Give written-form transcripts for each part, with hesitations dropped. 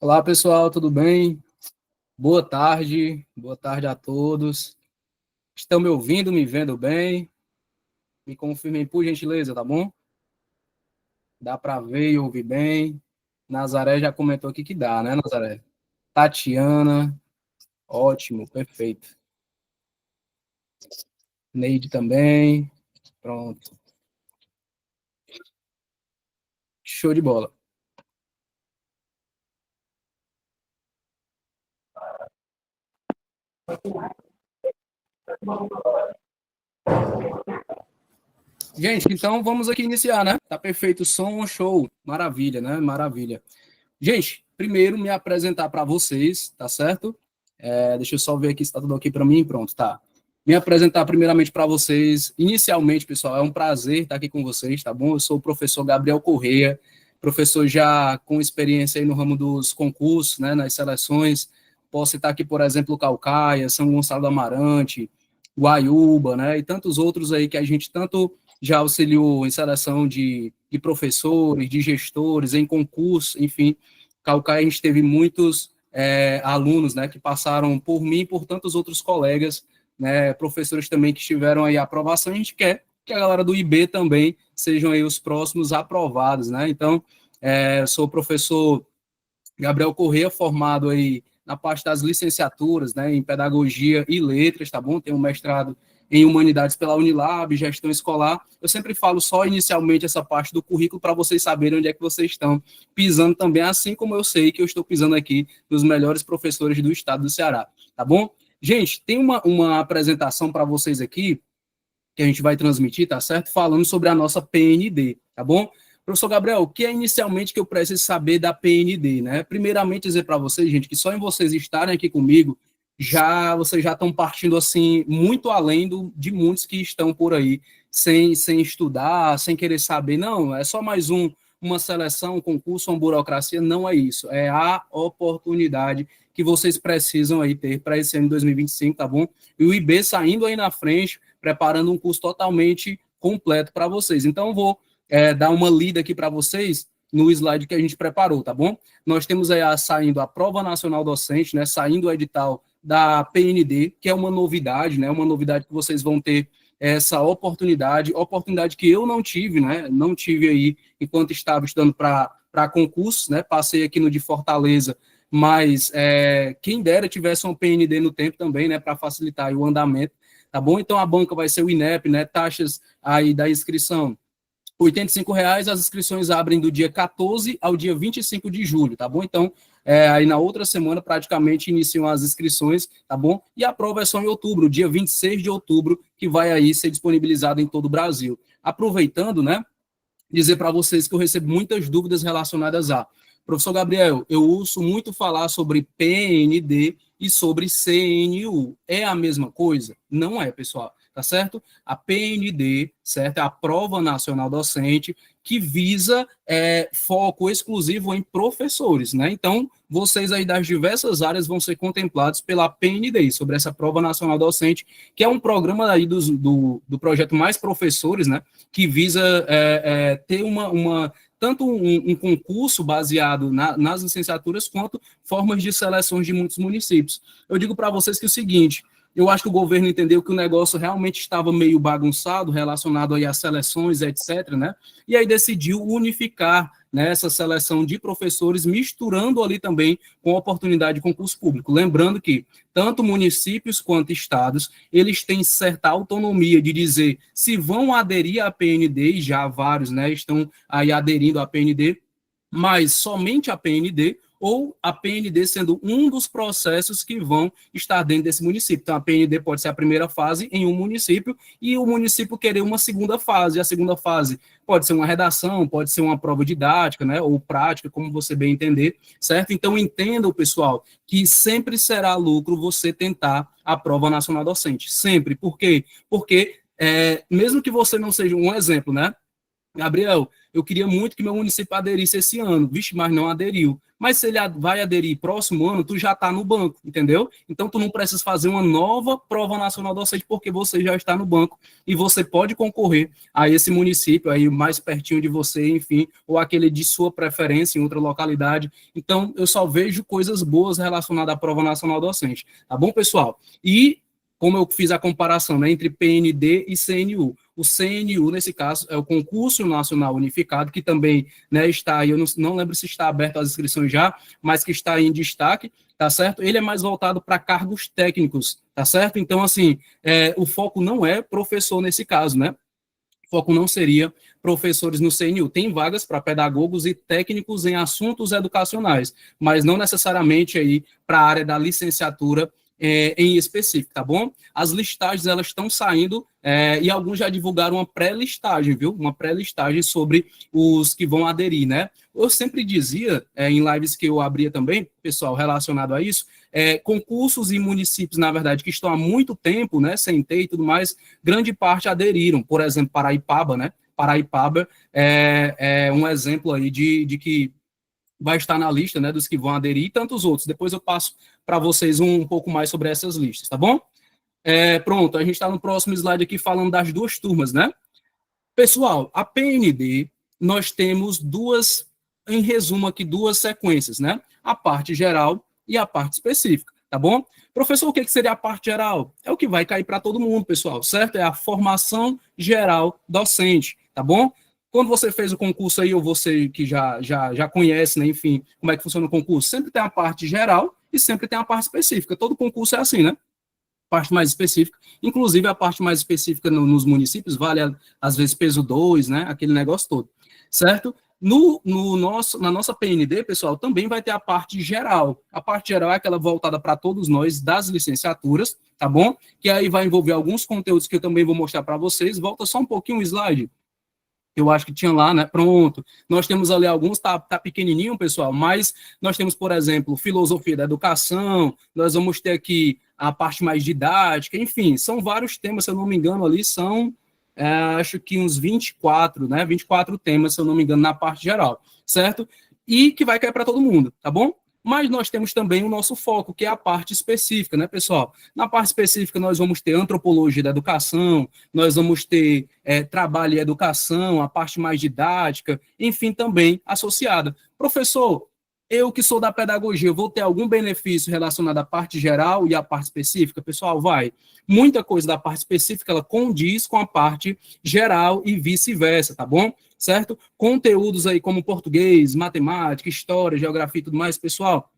Olá, pessoal, tudo bem? Boa tarde a todos. Estão me ouvindo, me vendo bem? Me confirmem, por gentileza, tá bom? Dá para ver e ouvir bem? Nazaré já comentou aqui que dá, né, Nazaré? Tatiana, ótimo, perfeito. Neide também, pronto. Show de bola. Gente, então vamos aqui iniciar, né? Tá perfeito o som, show, maravilha, né? Maravilha. Gente, primeiro me apresentar para vocês, tá certo? Deixa eu só ver aqui se está tudo ok para mim. Pronto, tá. Me apresentar primeiramente para vocês. Inicialmente, pessoal, é um prazer estar aqui com vocês, tá bom? Eu sou o professor Gabriel Correia, professor já com experiência aí no ramo dos concursos, né, nas seleções. Posso citar aqui, por exemplo, Caucaia, São Gonçalo do Amarante, Guaiúba, né, e tantos outros aí que a gente tanto já auxiliou em seleção de professores, de gestores, em concurso, enfim. Caucaia, a gente teve muitos alunos, né, que passaram por mim e por tantos outros colegas, né, professores também que tiveram aí a aprovação. A gente quer que a galera do IB também sejam aí os próximos aprovados, né? Então, sou o professor Gabriel Corrêa, formado aí na parte das licenciaturas, né, em pedagogia e letras, tá bom? Tenho um mestrado em humanidades pela Unilab, gestão escolar. Eu sempre falo só inicialmente essa parte do currículo para vocês saberem onde é que vocês estão pisando também, assim como eu sei que eu estou pisando aqui nos melhores professores do estado do Ceará, tá bom? Gente, tem uma apresentação para vocês aqui que a gente vai transmitir, tá certo? Falando sobre a nossa PND, tá bom? Professor Gabriel, o que é inicialmente que eu preciso saber da PND, né? Primeiramente, dizer para vocês, gente, que só em vocês estarem aqui comigo, vocês já estão partindo, assim, muito além de muitos que estão por aí, sem estudar, sem querer saber. Não, é só mais uma seleção, um concurso, uma burocracia. Não é isso. É a oportunidade que vocês precisam aí ter para esse ano de 2025, tá bom? E o IB saindo aí na frente, preparando um curso totalmente completo para vocês. Então, vou dar uma lida aqui para vocês no slide que a gente preparou, tá bom? Nós temos aí saindo a Prova Nacional Docente, né? Saindo o edital da PND, que é uma novidade, né? Uma novidade que vocês vão ter essa oportunidade que eu não tive, né? Não tive aí enquanto estava estudando para concursos, né? Passei aqui no de Fortaleza, mas quem dera tivesse uma PND no tempo também, né? Para facilitar o andamento, tá bom? Então a banca vai ser o INEP, né? Taxas aí da inscrição R$ 85,00, as inscrições abrem do dia 14 ao dia 25 de julho, tá bom? Então, aí na outra semana, praticamente, iniciam as inscrições, tá bom? E a prova é só em outubro, dia 26 de outubro, que vai aí ser disponibilizado em todo o Brasil. Aproveitando, né, dizer para vocês que eu recebo muitas dúvidas relacionadas a professor Gabriel, eu ouço muito falar sobre PND e sobre CNU. É a mesma coisa? Não é, pessoal, tá certo? A PND, certo? É a Prova Nacional Docente, que visa foco exclusivo em professores, né? Então, vocês aí das diversas áreas vão ser contemplados pela PND, sobre essa Prova Nacional Docente, que é um programa aí do projeto Mais Professores, né? Que visa ter tanto um concurso baseado nas licenciaturas, quanto formas de seleções de muitos municípios. Eu digo para vocês que é o seguinte, eu acho que o governo entendeu que o negócio realmente estava meio bagunçado, relacionado aí às seleções, etc., né? E aí decidiu unificar, né, essa seleção de professores, misturando ali também com a oportunidade de concurso público. Lembrando que tanto municípios quanto estados, eles têm certa autonomia de dizer se vão aderir à PND, e já vários, né, estão aí aderindo à PND, mas somente a PND, ou a PND sendo um dos processos que vão estar dentro desse município. Então, a PND pode ser a primeira fase em um município e o município querer uma segunda fase. E a segunda fase pode ser uma redação, pode ser uma prova didática, né, ou prática, como você bem entender, certo? Então, entendam, pessoal, que sempre será lucro você tentar a Prova Nacional Docente. Sempre. Por quê? Porque, mesmo que você não seja um exemplo, né? Gabriel, eu queria muito que meu município aderisse esse ano, vixe, mas não aderiu. Mas se ele vai aderir próximo ano, tu já está no banco, entendeu? Então, tu não precisa fazer uma nova prova nacional docente, porque você já está no banco e você pode concorrer a esse município aí mais pertinho de você, enfim, ou aquele de sua preferência em outra localidade. Então, eu só vejo coisas boas relacionadas à prova nacional docente. Tá bom, pessoal? E como eu fiz a comparação, né, entre PND e CNU. O CNU, nesse caso, é o Concurso Nacional Unificado, que também, né, está aí, eu não lembro se está aberto as inscrições já, mas que está aí em destaque, tá certo? Ele é mais voltado para cargos técnicos, tá certo? Então, assim, o foco não é professor nesse caso, né? O foco não seria professores no CNU. Tem vagas para pedagogos e técnicos em assuntos educacionais, mas não necessariamente aí para a área da licenciatura em específico, tá bom? As listagens, elas estão saindo e alguns já divulgaram uma pré-listagem, viu? Uma pré-listagem sobre os que vão aderir, né? Eu sempre dizia, em lives que eu abria também, pessoal, relacionado a isso, concursos em municípios, na verdade, que estão há muito tempo, né, sem ter e tudo mais, grande parte aderiram. Por exemplo, Paraipaba, né? Paraipaba é um exemplo aí de que vai estar na lista, né, dos que vão aderir e tantos outros. Depois eu passo para vocês um pouco mais sobre essas listas, tá bom? Pronto, a gente está no próximo slide aqui falando das duas turmas, né? Pessoal, a PND, nós temos duas, em resumo aqui, duas sequências, né? A parte geral e a parte específica, tá bom? Professor, o que seria a parte geral? É o que vai cair para todo mundo, pessoal, certo? É a formação geral docente, tá bom? Quando você fez o concurso aí, ou você que já conhece, né, enfim, como é que funciona o concurso, sempre tem a parte geral e sempre tem a parte específica. Todo concurso é assim, né? Parte mais específica. Inclusive, a parte mais específica nos municípios vale, às vezes, peso 2, né? Aquele negócio todo, certo? Na nossa PND, pessoal, também vai ter a parte geral. A parte geral é aquela voltada para todos nós das licenciaturas, tá bom? Que aí vai envolver alguns conteúdos que eu também vou mostrar para vocês. Volta só um pouquinho o slide. Eu acho que tinha lá, né? Pronto. Nós temos ali alguns, tá pequenininho, pessoal, mas nós temos, por exemplo, filosofia da educação, nós vamos ter aqui a parte mais didática, enfim, são vários temas, se eu não me engano, ali são, acho que uns 24, né? 24 temas, se eu não me engano, na parte geral, certo? E que vai cair para todo mundo, tá bom? Mas nós temos também o nosso foco, que é a parte específica, né, pessoal? Na parte específica, nós vamos ter antropologia da educação, nós vamos ter trabalho e educação, a parte mais didática, enfim, também associada. Professor, eu que sou da pedagogia, vou ter algum benefício relacionado à parte geral e à parte específica? Pessoal, vai. Muita coisa da parte específica, ela condiz com a parte geral e vice-versa, tá bom? Certo? Conteúdos aí como português, matemática, história, geografia e tudo mais, pessoal,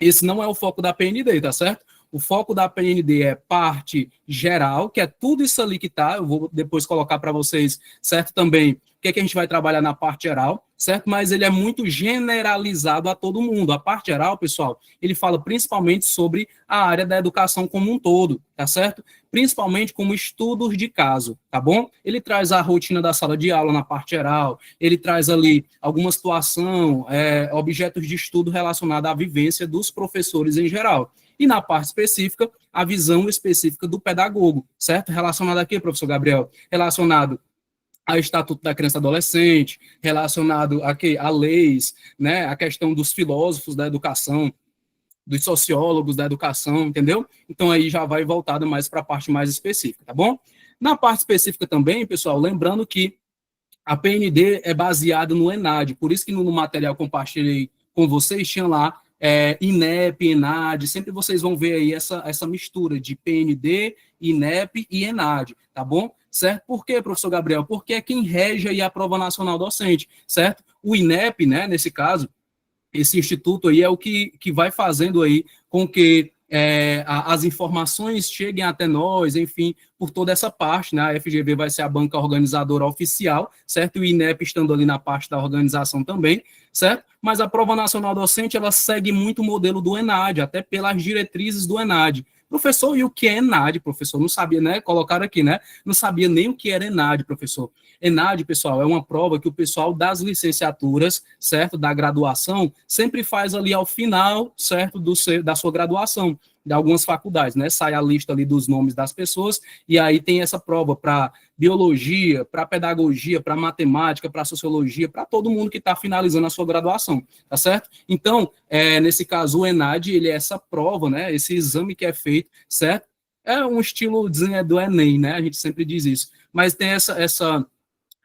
esse não é o foco da PND, tá certo? O foco da PND é parte geral, que é tudo isso ali que tá, eu vou depois colocar para vocês, certo? Também, o que a gente vai trabalhar na parte geral, certo? Mas ele é muito generalizado a todo mundo. A parte geral, pessoal, ele fala principalmente sobre a área da educação como um todo, tá certo? Principalmente como estudos de caso, tá bom? Ele traz a rotina da sala de aula na parte geral, ele traz ali alguma situação, objetos de estudo relacionados à vivência dos professores em geral. E na parte específica, a visão específica do pedagogo, certo? Relacionado a quê, professor Gabriel? Relacionado ao Estatuto da Criança e Adolescente, relacionado a leis, né? A questão dos filósofos da educação, dos sociólogos da educação, entendeu? Então, aí já vai voltado mais para a parte mais específica, tá bom? Na parte específica também, pessoal, lembrando que a PND é baseada no ENAD, por isso que no material que compartilhei com vocês, tinha lá INEP, ENAD, sempre vocês vão ver aí essa mistura de PND, INEP e ENAD, tá bom? Certo? Por quê, professor Gabriel? Porque é quem rege aí a prova nacional docente, certo? O INEP, né, nesse caso, esse instituto aí é o que vai fazendo aí com que as informações cheguem até nós, enfim, por toda essa parte, né? A FGV vai ser a banca organizadora oficial, certo? E o INEP estando ali na parte da organização também, certo? Mas a prova nacional docente, ela segue muito o modelo do ENAD, até pelas diretrizes do ENAD. Professor, e o que é ENAD, professor? Não sabia, né? Colocaram aqui, né? Não sabia nem o que era ENAD, professor. ENAD, pessoal, é uma prova que o pessoal das licenciaturas, certo, da graduação, sempre faz ali ao final, certo, da sua graduação. de algumas faculdades, né? Sai a lista ali dos nomes das pessoas, e aí tem essa prova para biologia, para pedagogia, para matemática, para sociologia, para todo mundo que está finalizando a sua graduação, tá certo? Então, nesse caso, o ENAD, ele é essa prova, né? Esse exame que é feito, certo? É um estilo do Enem, né? A gente sempre diz isso. Mas tem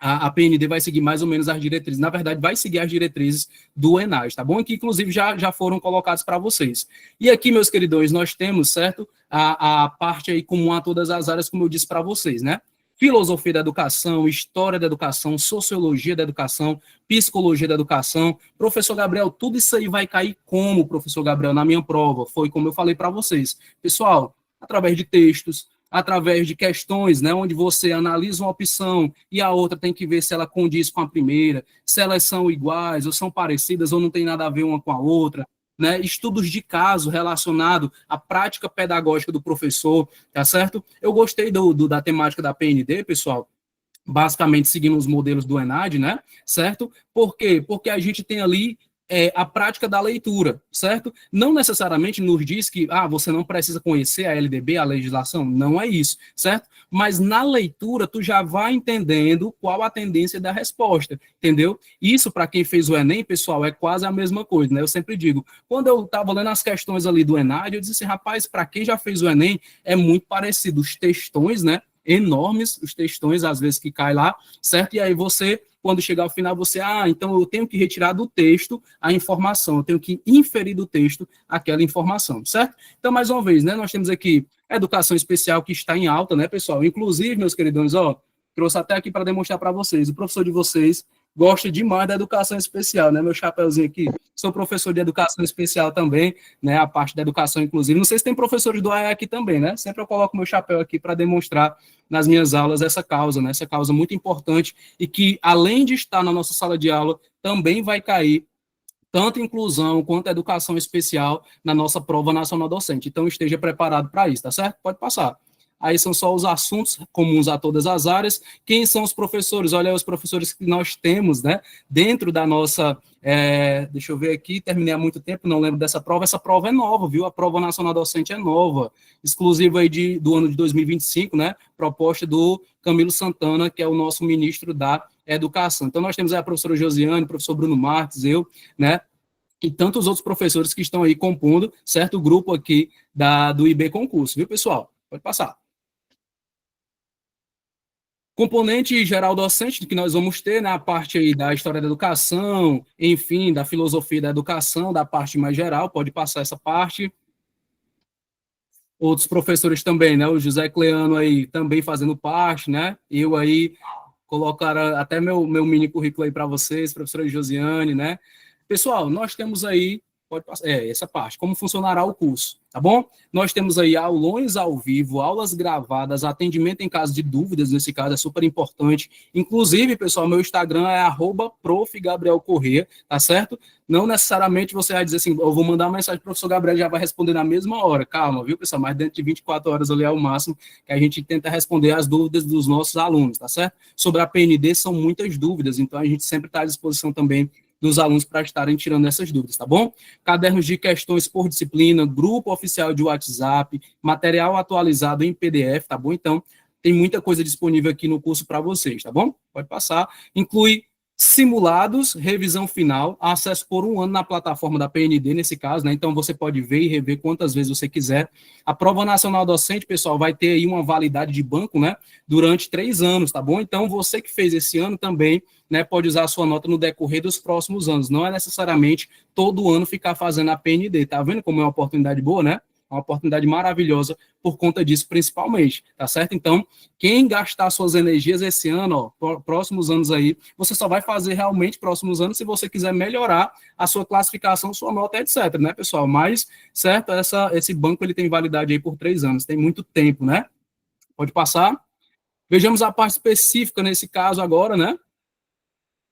a PND vai seguir mais ou menos as diretrizes, na verdade, vai seguir as diretrizes do ENAD, tá bom? Que, inclusive, já foram colocadas para vocês. E aqui, meus queridões, nós temos, certo? A parte aí comum a todas as áreas, como eu disse para vocês, né? Filosofia da educação, história da educação, sociologia da educação, psicologia da educação. Professor Gabriel, tudo isso aí vai cair como, professor Gabriel, na minha prova? Foi como eu falei para vocês. Pessoal, através de textos, através de questões, né, onde você analisa uma opção e a outra tem que ver se ela condiz com a primeira, se elas são iguais ou são parecidas ou não tem nada a ver uma com a outra, né, estudos de caso relacionado à prática pedagógica do professor, tá certo? Eu gostei da temática da PND, pessoal, basicamente seguindo os modelos do ENAD, né, certo? Por quê? Porque a gente tem ali a prática da leitura, certo? Não necessariamente nos diz que você não precisa conhecer a LDB, a legislação, não é isso, certo? Mas na leitura tu já vai entendendo qual a tendência da resposta, entendeu? Isso, para quem fez o Enem, pessoal, é quase a mesma coisa, né? Eu sempre digo, quando eu estava lendo as questões ali do ENAD, eu disse assim, rapaz, para quem já fez o Enem, é muito parecido, os textões, né? Enormes, os textões, às vezes, que cai lá, certo? E aí você, quando chegar ao final, você, então eu tenho que retirar do texto a informação, eu tenho que inferir do texto aquela informação, certo? Então, mais uma vez, né, nós temos aqui educação especial que está em alta, né, pessoal? Inclusive, meus queridões, trouxe até aqui para demonstrar para vocês, o professor de vocês gosta demais da educação especial, né, meu chapeuzinho aqui, sou professor de educação especial também, né, a parte da educação, inclusive, não sei se tem professores do AE aqui também, né, sempre eu coloco meu chapéu aqui para demonstrar nas minhas aulas essa causa, né, essa causa muito importante e que, além de estar na nossa sala de aula, também vai cair tanto inclusão quanto educação especial na nossa prova nacional docente. Então, esteja preparado para isso, tá certo? Pode passar. Aí são só os assuntos comuns a todas as áreas. Quem são os professores? Olha aí os professores que nós temos, né? Dentro da nossa... deixa eu ver aqui, terminei há muito tempo, não lembro dessa prova. Essa prova é nova, viu? A prova nacional docente é nova. Exclusiva aí do ano de 2025, né? Proposta do Camilo Santana, que é o nosso ministro da Educação. Então, nós temos aí a professora Josiane, o professor Bruno Marques, eu, né? E tantos outros professores que estão aí compondo, certo? O grupo aqui do IB Concurso, viu, pessoal? Pode passar. Componente geral docente que nós vamos ter, né, a parte aí da história da educação, enfim, da filosofia da educação, da parte mais geral, pode passar essa parte. Outros professores também, né, o José Cleano aí também fazendo parte, né, eu aí colocar até meu mini currículo aí para vocês, professora Josiane, né. Pessoal, nós temos aí, pode passar, essa parte, como funcionará o curso, tá bom? Nós temos aí aulões ao vivo, aulas gravadas, atendimento em caso de dúvidas, nesse caso é super importante. Inclusive, pessoal, meu Instagram é @profgabrielcorrêa, tá certo? Não necessariamente você vai dizer assim, eu vou mandar uma mensagem para o professor Gabriel, já vai responder na mesma hora. Calma, viu, pessoal? Mas dentro de 24 horas ali é o máximo que a gente tenta responder as dúvidas dos nossos alunos, tá certo? Sobre a PND são muitas dúvidas, então a gente sempre está à disposição também dos alunos para estarem tirando essas dúvidas, tá bom? Cadernos de questões por disciplina, grupo oficial de WhatsApp, material atualizado em PDF, tá bom? Então, tem muita coisa disponível aqui no curso para vocês, tá bom? Pode passar. Inclui simulados, revisão final, acesso por 1 ano na plataforma da PND, nesse caso, né? Então, você pode ver e rever quantas vezes você quiser. A prova nacional docente, pessoal, vai ter aí uma validade de banco, né? Durante 3 anos, tá bom? Então, você que fez esse ano também, né, pode usar a sua nota no decorrer dos próximos anos. Não é necessariamente todo ano ficar fazendo a PND. Tá vendo como é uma oportunidade boa, né? Uma oportunidade maravilhosa por conta disso, principalmente, tá certo? Então, quem gastar suas energias esse ano, próximos anos aí, você só vai fazer realmente próximos anos se você quiser melhorar a sua classificação, sua nota, etc, né, pessoal? Mas, certo, esse banco ele tem validade aí por 3 anos, tem muito tempo, né? Pode passar. Vejamos a parte específica nesse caso agora, né?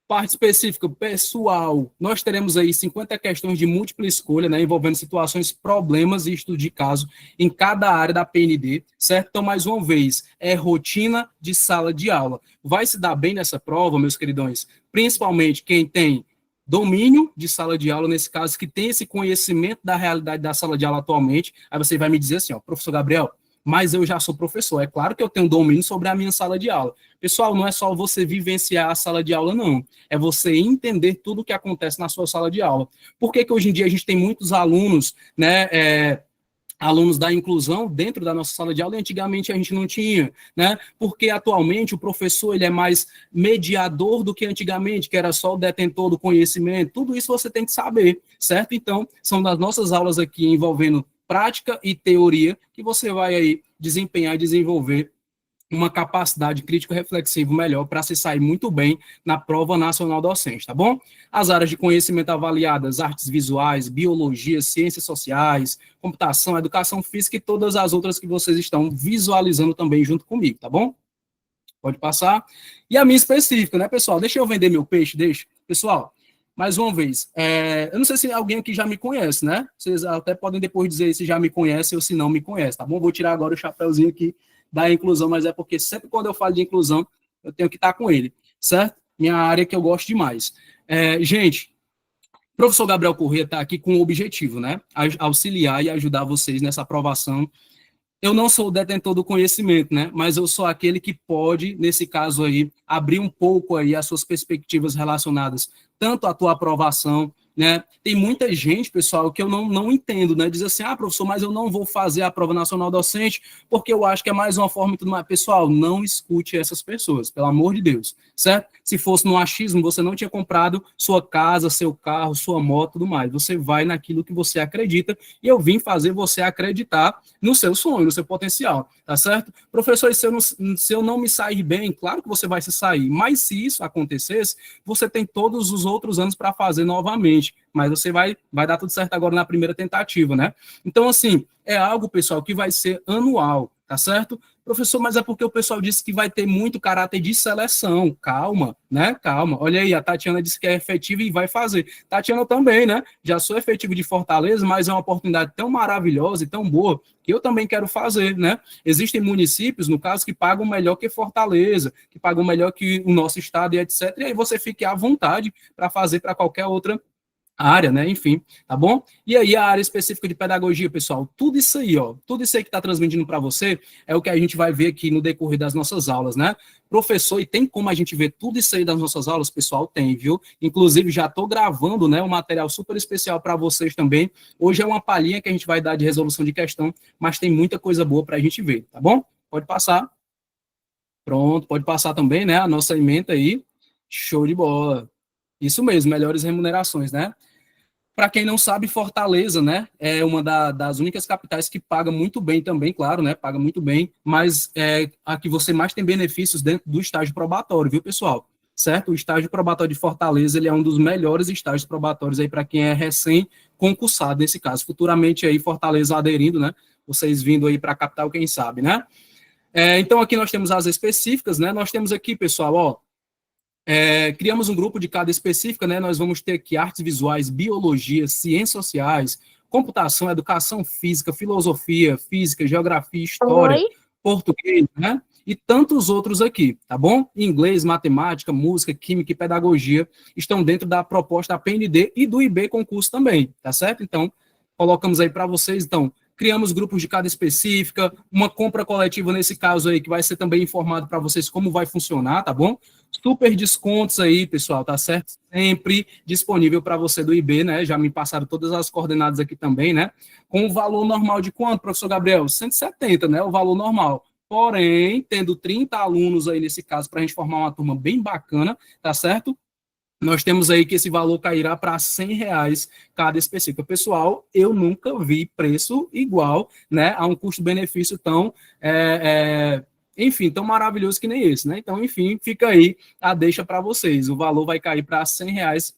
Parte específica, pessoal, nós teremos aí 50 questões de múltipla escolha, né, envolvendo situações, problemas e estudo de caso em cada área da PND, certo? Então, mais uma vez, é rotina de sala de aula. Vai se dar bem nessa prova, meus queridões? Principalmente quem tem domínio de sala de aula, nesse caso, que tem esse conhecimento da realidade da sala de aula atualmente. Aí você vai me dizer assim, ó, professor Gabriel, mas eu já sou professor, é claro que eu tenho domínio sobre a minha sala de aula. Pessoal, não é só você vivenciar a sala de aula, não. É você entender tudo o que acontece na sua sala de aula. Por que hoje em dia a gente tem muitos alunos, né, alunos da inclusão dentro da nossa sala de aula, e antigamente a gente não tinha, né? Porque atualmente o professor ele é mais mediador do que antigamente, que era só o detentor do conhecimento. Tudo isso você tem que saber, certo? Então, são das nossas aulas aqui envolvendo prática e teoria que você vai aí desempenhar e desenvolver uma capacidade crítico-reflexivo melhor para se sair muito bem na prova nacional docente, tá bom? As áreas de conhecimento avaliadas, artes visuais, biologia, ciências sociais, computação, educação física e todas as outras que vocês estão visualizando também junto comigo, tá bom? Pode passar. E a minha específica, né, pessoal? Deixa eu vender meu peixe, deixa. Pessoal, mais uma vez, eu não sei se alguém aqui já me conhece, né? Vocês até podem depois dizer se já me conhece ou se não me conhece, tá bom? Vou tirar agora o chapéuzinho aqui da inclusão, mas é porque sempre quando eu falo de inclusão, eu tenho que estar com ele, certo? Minha área que eu gosto demais. Gente, o professor Gabriel Corrêa está aqui com o objetivo, né? Auxiliar e ajudar vocês nessa aprovação. Eu não sou o detentor do conhecimento, né? Mas eu sou aquele que pode, nesse caso aí, abrir um pouco aí as suas perspectivas relacionadas tanto à tua aprovação, né? Tem muita gente, pessoal, que eu não entendo, né? Diz assim, professor, mas eu não vou fazer a prova nacional docente porque eu acho que é mais uma forma e tudo mais. Pessoal, não escute essas pessoas, pelo amor de Deus, certo? Se fosse no achismo, você não tinha comprado sua casa, seu carro, sua moto, tudo mais. Você vai naquilo que você acredita e eu vim fazer você acreditar no seu sonho, no seu potencial, tá certo? Professor, e se eu não me sair bem, claro que você vai se sair, mas se isso acontecesse, você tem todos os outros anos para fazer novamente, mas você vai dar tudo certo agora na primeira tentativa, né? Então, assim, é algo, pessoal, que vai ser anual, tá certo? Professor, mas é porque o pessoal disse que vai ter muito caráter de seleção. Calma, né? Calma. Olha aí, a Tatiana disse que é efetiva e vai fazer. Tatiana também, né? Já sou efetivo de Fortaleza, mas é uma oportunidade tão maravilhosa e tão boa que eu também quero fazer, né? Existem municípios, no caso, que pagam melhor que Fortaleza, que pagam melhor que o nosso estado e etc. E aí você fique à vontade para fazer para qualquer outra área, né? Enfim, tá bom? E aí a área específica de pedagogia, pessoal, tudo isso aí, ó, tudo isso aí que está transmitindo para você é o que a gente vai ver aqui no decorrer das nossas aulas, né? Professor, e tem como a gente ver tudo isso aí das nossas aulas, pessoal? Tem, viu? Inclusive já estou gravando, né, um material super especial para vocês também. Hoje é uma palhinha que a gente vai dar de resolução de questão, mas tem muita coisa boa para a gente ver, tá bom? Pode passar. Pronto, pode passar também, né? A nossa ementa aí. Show de bola. Isso mesmo, melhores remunerações, né? Para quem não sabe, Fortaleza, né, é uma das únicas capitais que paga muito bem também, claro, né, paga muito bem, mas é a que você mais tem benefícios dentro do estágio probatório, viu, pessoal? Certo? O estágio probatório de Fortaleza, ele é um dos melhores estágios probatórios aí para quem é recém-concursado, nesse caso. Futuramente aí, Fortaleza aderindo, né, vocês vindo aí para a capital, quem sabe, né? Então, aqui nós temos as específicas, né, nós temos aqui, pessoal, ó, criamos um grupo de cada específica, né? Nós vamos ter aqui artes visuais, biologia, ciências sociais, computação, educação física, filosofia, física, geografia, história, Oi? português, né? E tantos outros aqui, tá bom? Inglês, matemática, música, química e pedagogia estão dentro da proposta da PND e do IB concurso também, tá certo? Então, colocamos aí para vocês, então, criamos grupos de cada específica, uma compra coletiva nesse caso aí, que vai ser também informado para vocês como vai funcionar, tá bom? Super descontos aí, pessoal, tá certo? Sempre disponível para você do IB, né? Já me passaram todas as coordenadas aqui também, né? Com o valor normal de quanto, professor Gabriel? 170, né? O valor normal. Porém, tendo 30 alunos aí nesse caso, para a gente formar uma turma bem bacana, tá certo? Nós temos aí que esse valor cairá para R$ 100 cada específica. Pessoal, eu nunca vi preço igual, né, a um custo-benefício tão, enfim, tão maravilhoso que nem esse, né? Então, enfim, fica aí a deixa para vocês. O valor vai cair para R$ 100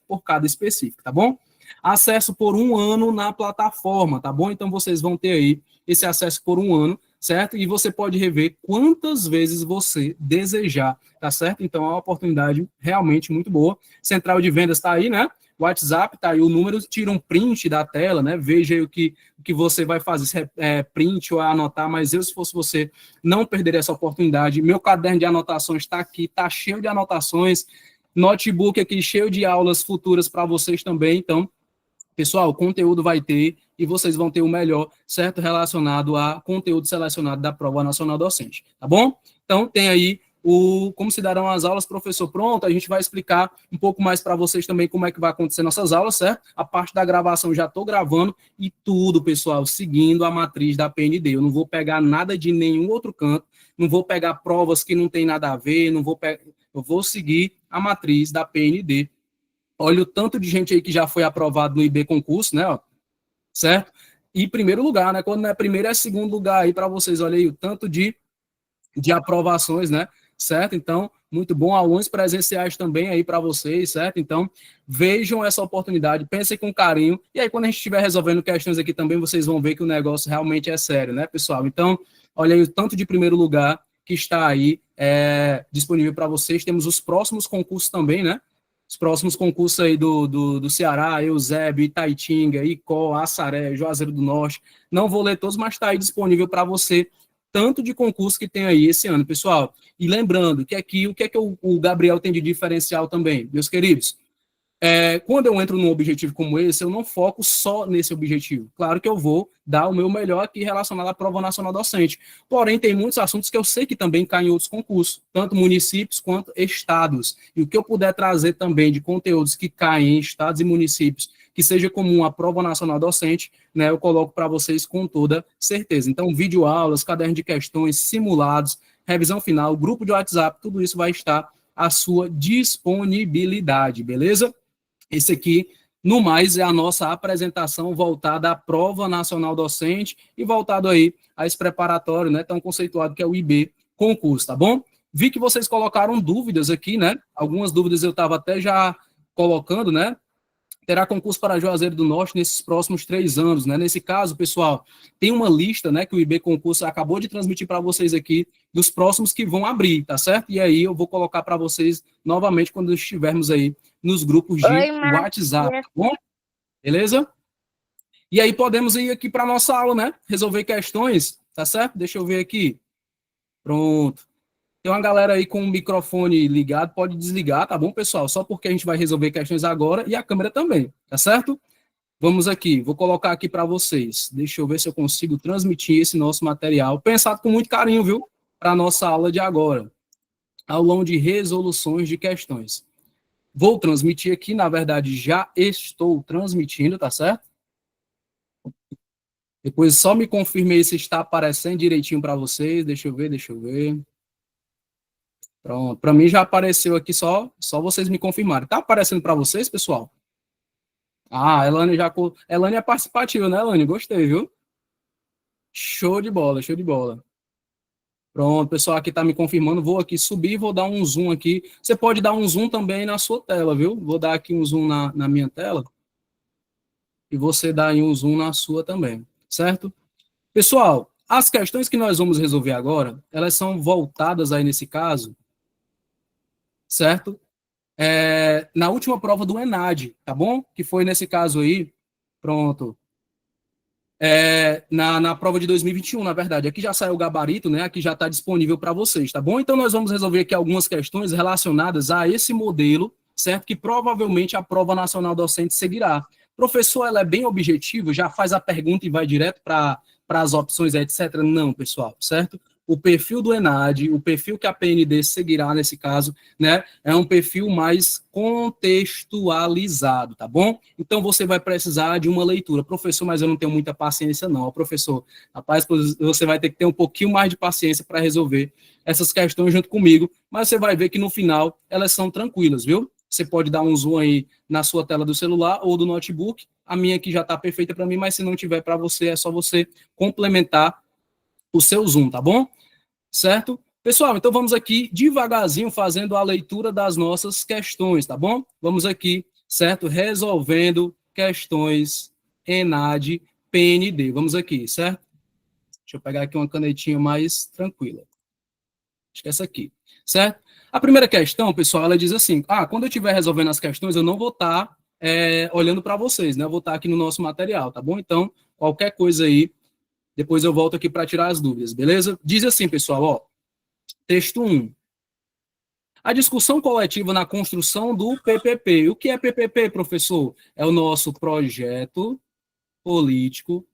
por cada específico, tá bom? Acesso por 1 ano na plataforma, tá bom? Então, vocês vão ter aí esse acesso por 1 ano, certo? E você pode rever quantas vezes você desejar, tá certo? Então, é uma oportunidade realmente muito boa. Central de vendas está aí, né? WhatsApp está aí o número, tira um print da tela, né? Veja aí o que você vai fazer, se print ou anotar, mas eu, se fosse você, não perderia essa oportunidade. Meu caderno de anotações está aqui, está cheio de anotações. Notebook aqui cheio de aulas futuras para vocês também. Então, pessoal, o conteúdo vai ter e vocês vão ter o melhor, certo? Relacionado a conteúdo selecionado da Prova Nacional Docente, tá bom? Então, tem aí como se darão as aulas, professor. Pronto, a gente vai explicar um pouco mais para vocês também como é que vai acontecer nossas aulas, certo? A parte da gravação já estou gravando e tudo, pessoal, seguindo a matriz da PND. Eu não vou pegar nada de nenhum outro canto, não vou pegar provas que não tem nada a ver, eu vou seguir a matriz da PND. Olha o tanto de gente aí que já foi aprovado no IB concurso, né? Ó, certo? E primeiro lugar, né? Quando não é primeiro, é segundo lugar aí para vocês. Olha aí o tanto de aprovações, né? Certo? Então, muito bom. Alunos presenciais também aí para vocês, certo? Então, vejam essa oportunidade, pensem com carinho. E aí, quando a gente estiver resolvendo questões aqui também, vocês vão ver que o negócio realmente é sério, né, pessoal? Então, olha aí o tanto de primeiro lugar que está aí disponível para vocês. Temos os próximos concursos também, né? Os próximos concursos aí do Ceará, Eusébio, Itaitinga, Icó, Assaré, Juazeiro do Norte. Não vou ler todos, mas está aí disponível para você tanto de concurso que tem aí esse ano, pessoal. E lembrando que aqui, o que é que o Gabriel tem de diferencial também, meus queridos? Quando eu entro num objetivo como esse, eu não foco só nesse objetivo. Claro que eu vou dar o meu melhor aqui relacionado à Prova Nacional Docente. Porém, tem muitos assuntos que eu sei que também caem em outros concursos, tanto municípios quanto estados. E o que eu puder trazer também de conteúdos que caem em estados e municípios, que seja comum à Prova Nacional Docente, né, eu coloco para vocês com toda certeza. Então, videoaulas, caderno de questões, simulados, revisão final, grupo de WhatsApp, tudo isso vai estar à sua disponibilidade, beleza? Esse aqui, no mais, é a nossa apresentação voltada à Prova Nacional Docente e voltado aí a esse preparatório, né, tão conceituado que é o IB concurso, tá bom? Vi que vocês colocaram dúvidas aqui, né? Algumas dúvidas eu estava até já colocando, né? Terá concurso para Juazeiro do Norte nesses próximos 3 anos, né? Nesse caso, pessoal, tem uma lista, né, que o IB Concurso acabou de transmitir para vocês aqui, dos próximos que vão abrir, tá certo? E aí eu vou colocar para vocês novamente quando estivermos aí nos grupos de WhatsApp, tá bom? Beleza? E aí podemos ir aqui para nossa aula, né? Resolver questões, tá certo? Deixa eu ver aqui. Pronto. Tem uma galera aí com o microfone ligado, pode desligar, tá bom, pessoal? Só porque a gente vai resolver questões agora e a câmera também, tá certo? Vamos aqui, vou colocar aqui para vocês. Deixa eu ver se eu consigo transmitir esse nosso material, pensado com muito carinho, viu? Para a nossa aula de agora. Aulão de resoluções de questões. Vou transmitir aqui, na verdade, já estou transmitindo, tá certo? Depois só me confirme se está aparecendo direitinho para vocês. Deixa eu ver. Pronto, para mim já apareceu aqui, só vocês me confirmarem. Tá aparecendo para vocês, pessoal? Ah, Elane já... Elane é participativa, né, Elane? Gostei, viu? Show de bola, show de bola. Pronto, pessoal aqui tá me confirmando. Vou aqui subir, vou dar um zoom aqui. Você pode dar um zoom também na sua tela, viu? Vou dar aqui um zoom na minha tela. E você dá aí um zoom na sua também, certo? Pessoal, as questões que nós vamos resolver agora, elas são voltadas aí nesse caso, certo? Na última prova do ENAD, tá bom? Que foi nesse caso aí, pronto. Na prova de 2021, na verdade. Aqui já saiu o gabarito, né? Aqui já está disponível para vocês, tá bom? Então, nós vamos resolver aqui algumas questões relacionadas a esse modelo, certo? Que provavelmente a Prova Nacional Docente seguirá. Professor, ela é bem objetiva, já faz a pergunta e vai direto para as opções, etc. Não, pessoal, certo? O perfil do ENAD, o perfil que a PND seguirá nesse caso, né, é um perfil mais contextualizado, tá bom? Então você vai precisar de uma leitura. Professor, mas eu não tenho muita paciência não. Professor, rapaz, você vai ter que ter um pouquinho mais de paciência para resolver essas questões junto comigo, mas você vai ver que no final elas são tranquilas, viu? Você pode dar um zoom aí na sua tela do celular ou do notebook. A minha aqui já está perfeita para mim, mas se não tiver para você, é só você complementar o seu zoom, tá bom? Certo? Pessoal, então vamos aqui devagarzinho fazendo a leitura das nossas questões, tá bom? Vamos aqui, certo? Resolvendo questões ENAD, PND. Vamos aqui, certo? Deixa eu pegar aqui uma canetinha mais tranquila. Acho que é essa aqui, certo? A primeira questão, pessoal, ela diz assim, quando eu estiver resolvendo as questões, eu não vou estar olhando para vocês, né? Eu vou estar aqui no nosso material, tá bom? Então, qualquer coisa aí, depois eu volto aqui para tirar as dúvidas, beleza? Diz assim, pessoal, ó, texto 1. A discussão coletiva na construção do PPP. O que é PPP, professor? É o nosso projeto político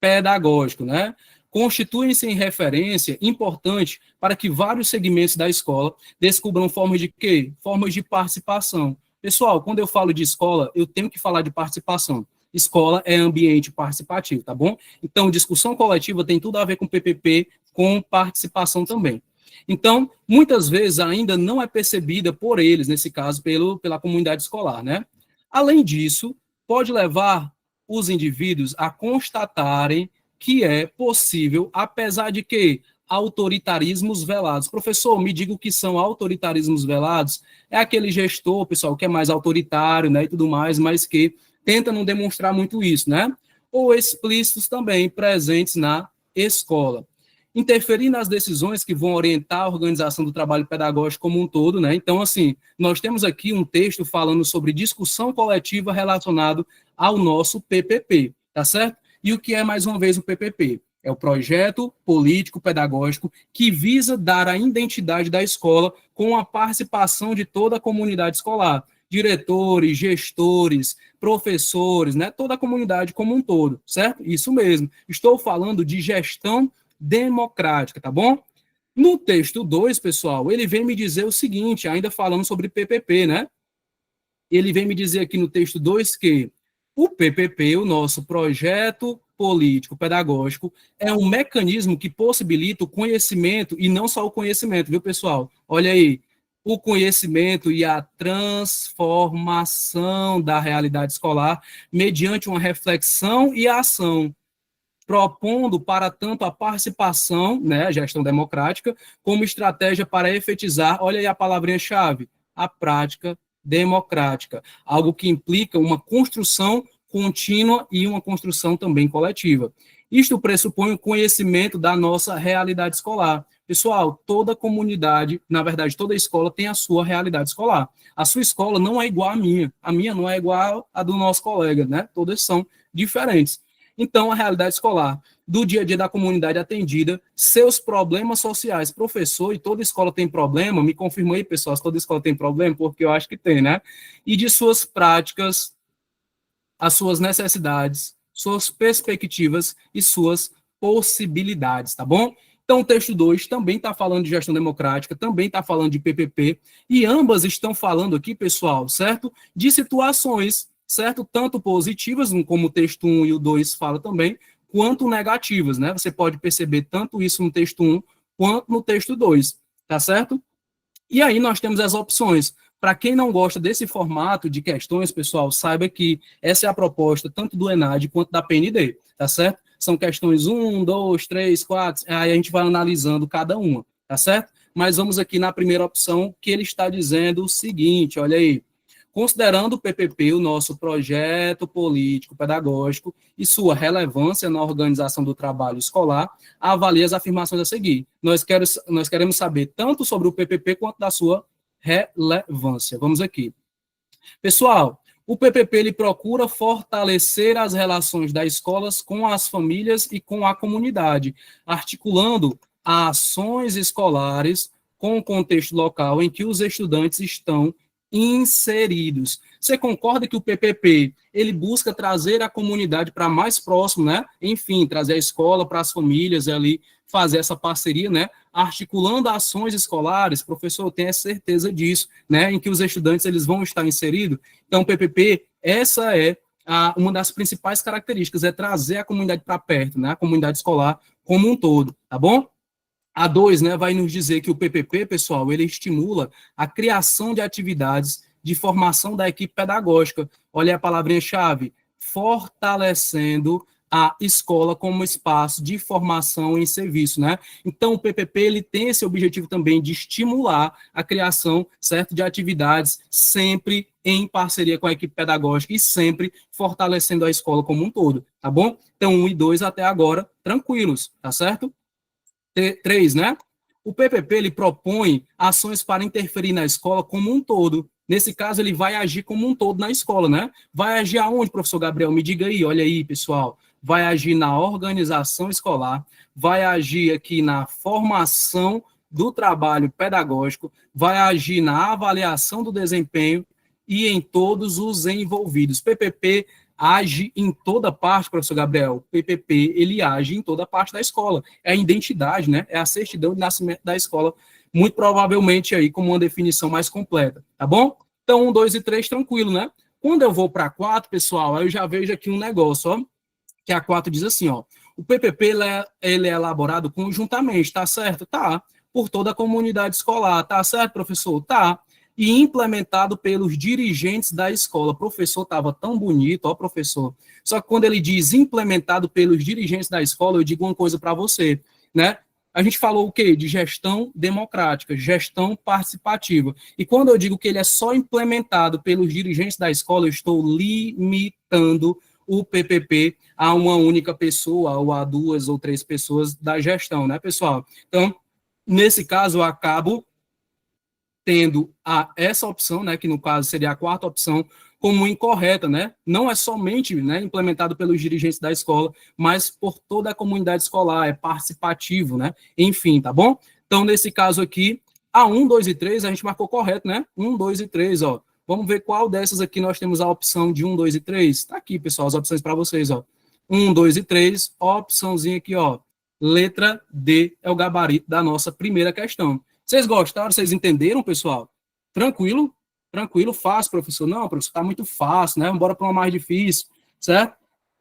pedagógico, né? Constituem-se em referência importante para que vários segmentos da escola descubram formas de quê? Formas de participação. Pessoal, quando eu falo de escola, eu tenho que falar de participação. Escola é ambiente participativo, tá bom? Então, discussão coletiva tem tudo a ver com PPP, com participação também. Então, muitas vezes ainda não é percebida por eles, nesse caso, pela comunidade escolar, né? Além disso, pode levar os indivíduos a constatarem que é possível, apesar de que autoritarismos velados. Professor, me diga o que são autoritarismos velados. É aquele gestor, pessoal, que é mais autoritário, né, e tudo mais, mas que tenta não demonstrar muito isso, né? Ou explícitos também presentes na escola. Interferir nas decisões que vão orientar a organização do trabalho pedagógico como um todo, né? Então, assim, nós temos aqui um texto falando sobre discussão coletiva relacionado ao nosso PPP, tá certo? E o que é, mais uma vez, o PPP? É o projeto político pedagógico que visa dar a identidade da escola com a participação de toda a comunidade escolar, diretores, gestores, professores, né? Toda a comunidade como um todo, certo? Isso mesmo. Estou falando de gestão democrática, tá bom? No texto 2, pessoal, ele vem me dizer o seguinte, ainda falando sobre PPP, né? Ele vem me dizer aqui no texto 2 que o PPP, o nosso projeto político pedagógico, é um mecanismo que possibilita o conhecimento, e não só o conhecimento, viu, pessoal? Olha aí, o conhecimento e a transformação da realidade escolar mediante uma reflexão e ação, propondo, para tanto, a participação, né, a gestão democrática, como estratégia para efetizar, olha aí a palavrinha-chave, a prática democrática, algo que implica uma construção contínua e uma construção também coletiva. Isto pressupõe o conhecimento da nossa realidade escolar. Pessoal, toda comunidade, na verdade, toda escola tem a sua realidade escolar. A sua escola não é igual à minha não é igual à do nosso colega, né? Todas são diferentes. Então, a realidade escolar do dia a dia da comunidade atendida, seus problemas sociais. Professor, e toda escola tem problema? Me confirma aí, pessoal, se toda escola tem problema, porque eu acho que tem, né? E de suas práticas, as suas necessidades, suas perspectivas e suas possibilidades, tá bom? Então, o texto 2 também está falando de gestão democrática, também está falando de PPP, e ambas estão falando aqui, pessoal, certo? De situações, certo? Tanto positivas, como o texto 1 e o 2 fala também, quanto negativas, né? Você pode perceber tanto isso no texto 1 quanto no texto 2, tá certo? E aí nós temos as opções. Para quem não gosta desse formato de questões, pessoal, saiba que essa é a proposta tanto do ENAD quanto da PND, tá certo? São questões 1, 2, 3, 4, aí a gente vai analisando cada uma, tá certo? Mas vamos aqui na primeira opção, que ele está dizendo o seguinte, olha aí. Considerando o PPP, o nosso projeto político pedagógico e sua relevância na organização do trabalho escolar, avalie as afirmações a seguir. Nós queremos saber tanto sobre o PPP quanto da sua relevância. Vamos aqui. Pessoal, o PPP ele procura fortalecer as relações das escolas com as famílias e com a comunidade, articulando ações escolares com o contexto local em que os estudantes estão inseridos. Você concorda que o PPP ele busca trazer a comunidade para mais próximo, né? Enfim, trazer a escola para as famílias ali, fazer essa parceria, né? Articulando ações escolares, professor, eu tenho certeza disso, né? Em que os estudantes eles vão estar inseridos. Então, o PPP, essa é uma das principais características, é trazer a comunidade para perto, né? A comunidade escolar como um todo, tá bom? A 2, né, vai nos dizer que o PPP, pessoal, ele estimula a criação de atividades de formação da equipe pedagógica. Olha a palavrinha-chave, fortalecendo a escola como espaço de formação em serviço, né? Então, o PPP, ele tem esse objetivo também de estimular a criação, certo, de atividades sempre em parceria com a equipe pedagógica e sempre fortalecendo a escola como um todo, tá bom? Então, 1 e 2 até agora, tranquilos, tá certo? 3, né? O PPP ele propõe ações para interferir na escola como um todo. Nesse caso, ele vai agir como um todo na escola, né? Vai agir aonde, professor Gabriel? Me diga aí, olha aí, pessoal. Vai agir na organização escolar, vai agir aqui na formação do trabalho pedagógico, vai agir na avaliação do desempenho e em todos os envolvidos. PPP age em toda parte, professor Gabriel. PPP, ele age em toda parte da escola. É a identidade, né? É a certidão de nascimento da escola, muito provavelmente aí como uma definição mais completa, tá bom? Então, 1, 2 e 3, tranquilo, né? Quando eu vou para 4, pessoal, aí eu já vejo aqui um negócio, ó, que a 4 diz assim, ó, o PPP ele é elaborado conjuntamente, tá certo? Tá. Por toda a comunidade escolar, tá certo, professor? Tá. E implementado pelos dirigentes da escola. Professor, estava tão bonito, ó, professor. Só que quando ele diz implementado pelos dirigentes da escola, eu digo uma coisa para você, né? A gente falou o quê? De gestão democrática, gestão participativa. E quando eu digo que ele é só implementado pelos dirigentes da escola, eu estou limitando o PPP a uma única pessoa ou a 2 ou 3 pessoas da gestão, né, pessoal? Então, nesse caso, eu acabo tendo essa opção, né, que no caso seria a 4ª opção, como incorreta, né? Não é somente, né, implementado pelos dirigentes da escola, mas por toda a comunidade escolar, é participativo, né? Enfim, tá bom? Então, nesse caso aqui, a 1, 2 e 3, a gente marcou correto, né? 1, 2 e 3, ó. Vamos ver qual dessas aqui nós temos a opção de 1, 2 e 3. Tá aqui, pessoal, as opções para vocês, ó. 1, 2 e 3, opçãozinha aqui, ó. Letra D é o gabarito da nossa primeira questão. Vocês gostaram? Vocês entenderam, pessoal? Tranquilo? Tranquilo, fácil, professor? Não, professor, tá muito fácil, né? Bora para uma mais difícil, certo?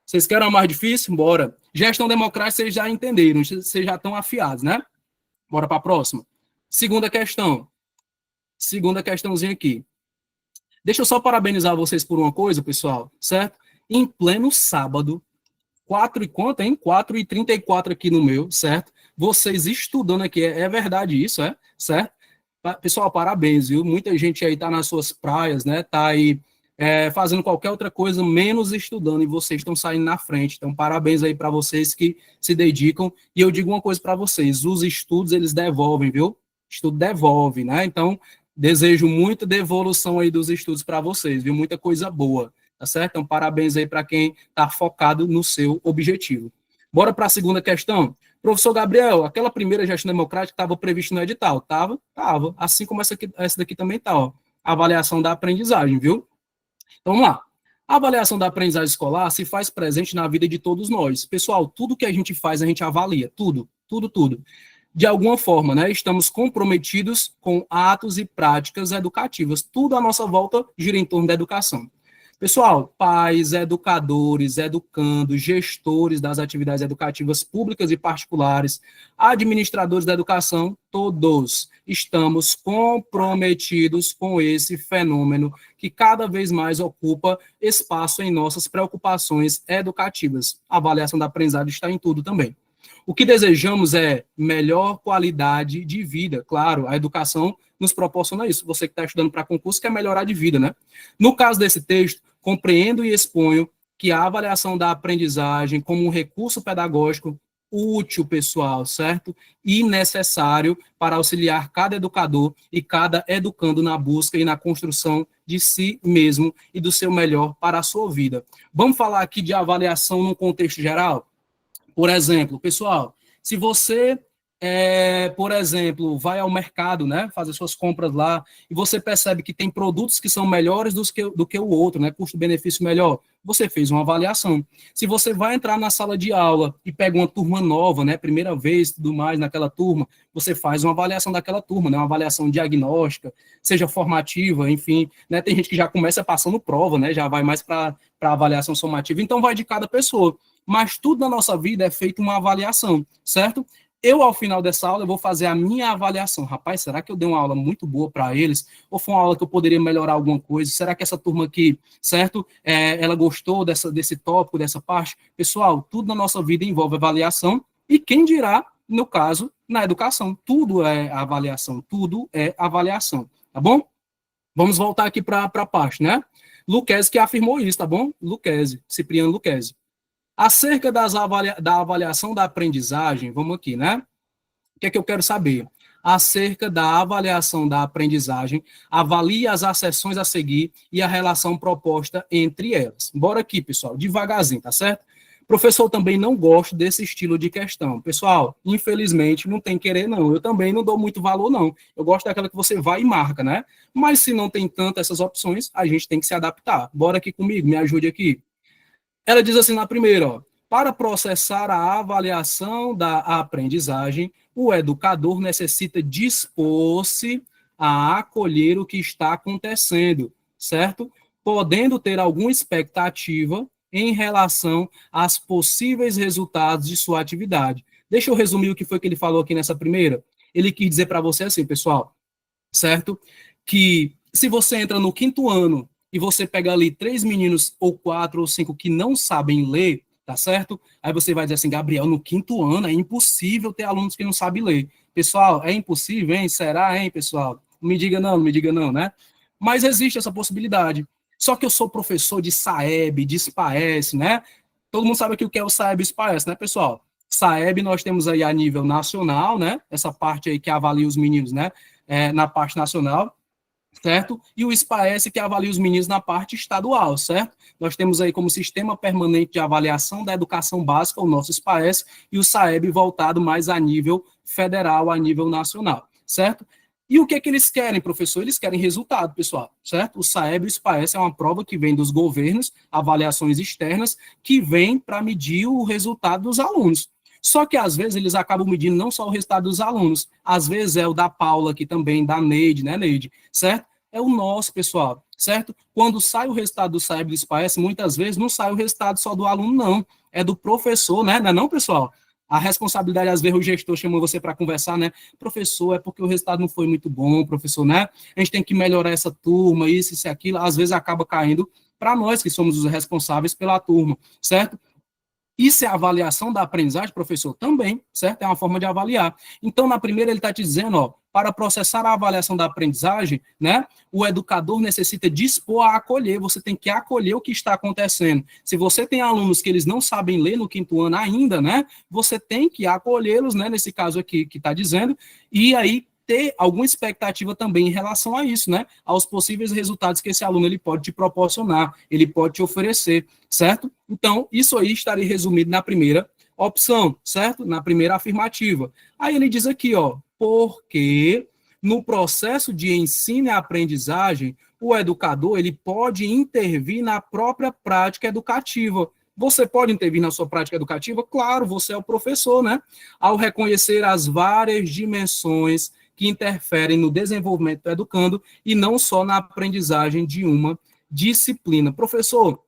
Vocês querem uma mais difícil? Bora. Gestão democrática, vocês já entenderam, vocês já estão afiados, né? Bora para a próxima. Segunda questão. Segunda questãozinha aqui. Deixa eu só parabenizar vocês por uma coisa, pessoal, certo? Em pleno sábado, 4 e quanto, hein? 4h34 aqui no meu, certo? Vocês estudando aqui, é verdade isso, certo? Pessoal, parabéns, viu? Muita gente aí tá nas suas praias, né? Tá aí fazendo qualquer outra coisa, menos estudando, e vocês estão saindo na frente. Então, parabéns aí para vocês que se dedicam. E eu digo uma coisa para vocês, os estudos, eles devolvem, viu? Estudo devolve, né? Então, desejo muita devolução aí dos estudos para vocês, viu? Muita coisa boa. Tá certo? Então, parabéns aí para quem está focado no seu objetivo. Bora para a segunda questão? Professor Gabriel, aquela primeira gestão democrática estava prevista no edital? Tava. Assim como essa daqui também está, ó. Avaliação da aprendizagem, viu? Então, vamos lá. A avaliação da aprendizagem escolar se faz presente na vida de todos nós. Pessoal, tudo que a gente faz, a gente avalia. Tudo. De alguma forma, né? Estamos comprometidos com atos e práticas educativas. Tudo à nossa volta gira em torno da educação. Pessoal, pais, educadores, educandos, gestores das atividades educativas públicas e particulares, administradores da educação, todos estamos comprometidos com esse fenômeno que cada vez mais ocupa espaço em nossas preocupações educativas. A avaliação da aprendizagem está em tudo também. O que desejamos é melhor qualidade de vida. Claro, a educação nos proporciona isso. Você que está estudando para concurso quer melhorar de vida, né? No caso desse texto, compreendo e exponho que a avaliação da aprendizagem como um recurso pedagógico útil, pessoal, certo? E necessário para auxiliar cada educador e cada educando na busca e na construção de si mesmo e do seu melhor para a sua vida. Vamos falar aqui de avaliação num contexto geral? Por exemplo, pessoal, se você, por exemplo, vai ao mercado, né, fazer suas compras lá, e você percebe que tem produtos que são melhores do que o outro, né, custo-benefício melhor, você fez uma avaliação. Se você vai entrar na sala de aula e pega uma turma nova, né, primeira vez, tudo mais, naquela turma, você faz uma avaliação daquela turma, né, uma avaliação diagnóstica, seja formativa, enfim, né, tem gente que já começa passando prova, né, já vai mais para avaliação somativa, então vai de cada pessoa. Mas tudo na nossa vida é feito uma avaliação, certo? Eu, ao final dessa aula, eu vou fazer a minha avaliação. Rapaz, será que eu dei uma aula muito boa para eles? Ou foi uma aula que eu poderia melhorar alguma coisa? Será que essa turma aqui, certo? Ela gostou desse tópico, dessa parte? Pessoal, tudo na nossa vida envolve avaliação. E quem dirá, no caso, na educação? Tudo é avaliação. Tudo é avaliação. Tá bom? Vamos voltar aqui para a parte, né? Lucchesi que afirmou isso, tá bom? Lucchesi, Cipriano Lucchesi. Acerca da avaliação da aprendizagem, vamos aqui, né? O que é que eu quero saber? Acerca da avaliação da aprendizagem, avalie as acessões a seguir e a relação proposta entre elas. Bora aqui, pessoal, devagarzinho, tá certo? Professor, também não gosto desse estilo de questão. Pessoal, infelizmente, não tem querer, não. Eu também não dou muito valor, não. Eu gosto daquela que você vai e marca, né? Mas se não tem tanto essas opções, a gente tem que se adaptar. Bora aqui comigo, me ajude aqui. Ela diz assim na primeira, ó, para processar a avaliação da aprendizagem, o educador necessita dispor-se a acolher o que está acontecendo, certo? Podendo ter alguma expectativa em relação aos possíveis resultados de sua atividade. Deixa eu resumir o que foi que ele falou aqui nessa primeira. Ele quis dizer para você assim, pessoal, certo? Que se você entra no quinto ano e você pega ali 3 meninos, ou 4 ou 5 que não sabem ler, tá certo? Aí você vai dizer assim, Gabriel, no quinto ano é impossível ter alunos que não sabem ler. Pessoal, é impossível, hein? Será, hein, pessoal? Não me diga não, não me diga não, né? Mas existe essa possibilidade. Só que eu sou professor de SAEB, de SPAES, né? Todo mundo sabe aqui o que é o SAEB e SPAES, né, pessoal? SAEB nós temos aí a nível nacional, né? Essa parte aí que avalia os meninos, né? Na parte nacional, certo? E o SPAES que avalia os meninos na parte estadual, certo? Nós temos aí como sistema permanente de avaliação da educação básica o nosso SPAES e o SAEB voltado mais a nível federal, a nível nacional, certo? E o que é que eles querem, professor? Eles querem resultado, pessoal, certo? O SAEB e o SPAES é uma prova que vem dos governos, avaliações externas, que vem para medir o resultado dos alunos. Só que, às vezes, eles acabam medindo não só o resultado dos alunos, às vezes é o da Paula aqui também, da Neide, né, Neide? Certo? É o nosso, pessoal, certo? Quando sai o resultado do SAEB e do SPAES, muitas vezes não sai o resultado só do aluno, não. É do professor, né? Não é não, pessoal? A responsabilidade, às vezes, o gestor chama você para conversar, né? Professor, é porque o resultado não foi muito bom, professor, né? A gente tem que melhorar essa turma, isso e aquilo. Às vezes acaba caindo para nós, que somos os responsáveis pela turma, certo? Isso é avaliação da aprendizagem, professor? Também, certo? É uma forma de avaliar. Então, na primeira, ele está te dizendo, ó, para processar a avaliação da aprendizagem, né, o educador necessita dispor a acolher, você tem que acolher o que está acontecendo. Se você tem alunos que eles não sabem ler no quinto ano ainda, né, você tem que acolhê-los, né, nesse caso aqui que está dizendo, e aí ter alguma expectativa também em relação a isso, né? Aos possíveis resultados que esse aluno ele pode te proporcionar, ele pode te oferecer, certo? Então, isso aí estaria resumido na primeira opção, certo? Na primeira afirmativa. Aí ele diz aqui, ó, porque no processo de ensino e aprendizagem, o educador ele pode intervir na própria prática educativa. Você pode intervir na sua prática educativa? Claro, você é o professor, né? Ao reconhecer as várias dimensões que interferem no desenvolvimento do educando e não só na aprendizagem de uma disciplina. Professor,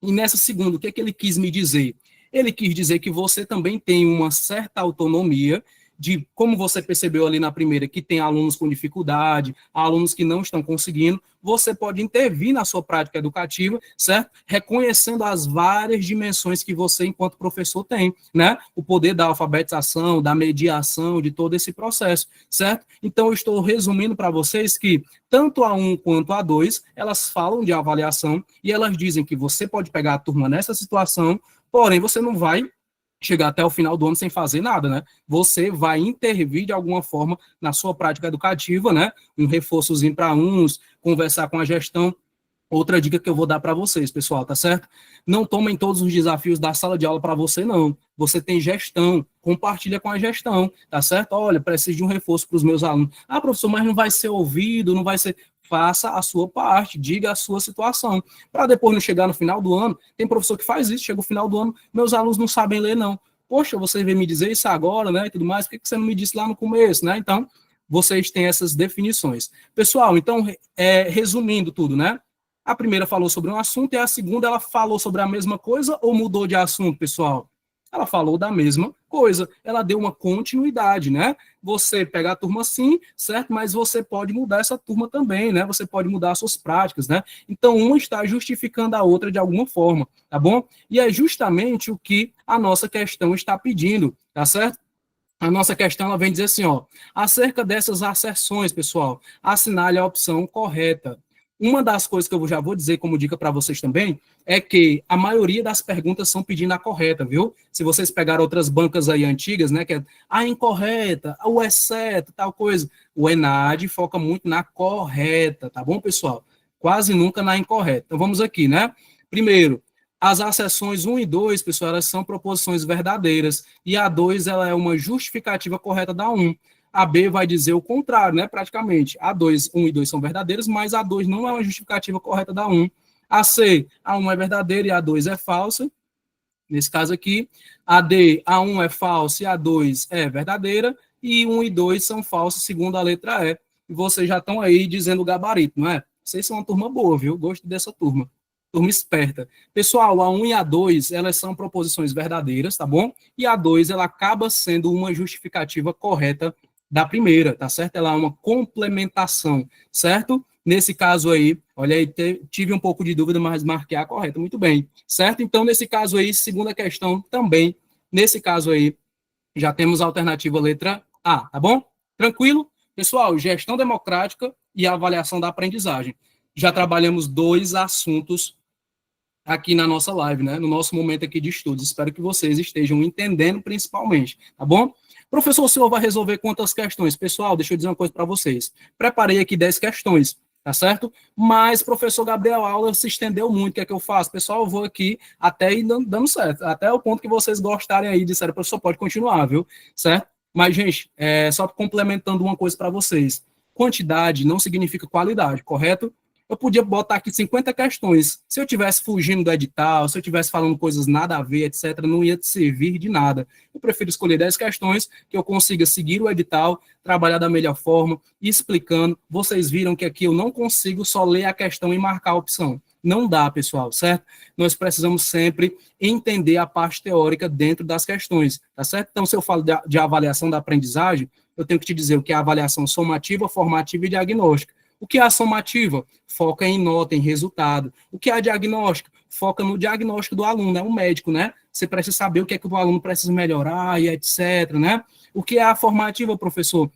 e nessa segunda, o que é que ele quis me dizer? Ele quis dizer que você também tem uma certa autonomia de, como você percebeu ali na primeira, que tem alunos com dificuldade, alunos que não estão conseguindo, você pode intervir na sua prática educativa, certo? Reconhecendo as várias dimensões que você, enquanto professor, tem, né? O poder da alfabetização, da mediação, de todo esse processo, certo? Então, eu estou resumindo para vocês que tanto a 1 quanto a 2, elas falam de avaliação e elas dizem que você pode pegar a turma nessa situação, porém, você não vai chegar até o final do ano sem fazer nada, né? Você vai intervir de alguma forma na sua prática educativa, né? Um reforçozinho para uns, conversar com a gestão. Outra dica que eu vou dar para vocês, pessoal, tá certo? Não tomem todos os desafios da sala de aula para você, não. Você tem gestão, compartilha com a gestão, tá certo? Olha, preciso de um reforço para os meus alunos. Ah, professor, mas não vai ser ouvido, não vai ser... Faça a sua parte, diga a sua situação. Para depois não chegar no final do ano, tem professor que faz isso, chega o final do ano, meus alunos não sabem ler, não. Poxa, você veio me dizer isso agora, né, e tudo mais, por que você não me disse lá no começo, né? Então, vocês têm essas definições. Pessoal, então, resumindo tudo, né? A primeira falou sobre um assunto e a segunda ela falou sobre a mesma coisa ou mudou de assunto, pessoal? Ela falou da mesma coisa, ela deu uma continuidade, né? Você pega a turma sim, certo? Mas você pode mudar essa turma também, né? Você pode mudar as suas práticas, né? Então, uma está justificando a outra de alguma forma, tá bom? E é justamente o que a nossa questão está pedindo, tá certo? A nossa questão ela vem dizer assim, ó, acerca dessas asserções, pessoal, assinale a opção correta. Uma das coisas que eu já vou dizer como dica para vocês também é que a maioria das perguntas são pedindo a correta, viu? Se vocês pegaram outras bancas aí antigas, né, que é a incorreta, o exceto, tal coisa, o ENAD foca muito na correta, tá bom, pessoal? Quase nunca na incorreta. Então vamos aqui, né? Primeiro, As acessões 1 e 2, pessoal, elas são proposições verdadeiras, e a 2 ela é uma justificativa correta da 1. A B vai dizer o contrário, né, praticamente. A 2, 1 e 2 são verdadeiras, mas a 2 não é uma justificativa correta da 1. A C, a 1 é verdadeira e a 2 é falsa. Nesse caso aqui, a D, a 1 é falsa e a 2 é verdadeira, e 1 e 2 são falsos, segundo a letra E. E vocês já estão aí dizendo o gabarito, não é? Vocês são uma turma boa, viu? Gosto dessa turma. Turma esperta. Pessoal, a 1 e a 2, elas são proposições verdadeiras, tá bom? E a 2, ela acaba sendo uma justificativa correta da primeira, tá certo? Ela é uma complementação, certo? Nesse caso aí, olha aí, tive um pouco de dúvida, mas marquei a correta, muito bem, certo? Então, nesse caso aí, segunda questão também, nesse caso aí, já temos a alternativa letra A, tá bom? Tranquilo? Pessoal, gestão democrática e avaliação da aprendizagem. Já trabalhamos 2 assuntos aqui na nossa live, né? No nosso momento aqui de estudos. Espero que vocês estejam entendendo principalmente, tá bom? Professor, o senhor vai resolver quantas questões? Pessoal, deixa eu dizer uma coisa para vocês. Preparei aqui 10 questões, tá certo? Mas professor Gabriel, a aula se estendeu muito, o que é que eu faço? Pessoal, eu vou aqui até ir dando certo, até o ponto que vocês gostarem aí, disseram, professor, pode continuar, viu? Certo? Mas, gente, só complementando uma coisa para vocês. Quantidade não significa qualidade, correto? Eu podia botar aqui 50 questões. Se eu tivesse fugindo do edital, se eu tivesse falando coisas nada a ver, etc., não ia te servir de nada. Eu prefiro escolher 10 questões que eu consiga seguir o edital, trabalhar da melhor forma, explicando. Vocês viram que aqui eu não consigo só ler a questão e marcar a opção. Não dá, pessoal, certo? Nós precisamos sempre entender a parte teórica dentro das questões, tá certo? Então, se eu falo de avaliação da aprendizagem, eu tenho que te dizer o que é avaliação somativa, formativa e diagnóstica. O que é a somativa? Foca em nota, em resultado. O que é a diagnóstica? Foca no diagnóstico do aluno, né? O médico, né? Você precisa saber o que é que o aluno precisa melhorar e etc, né? O que é a formativa, professor?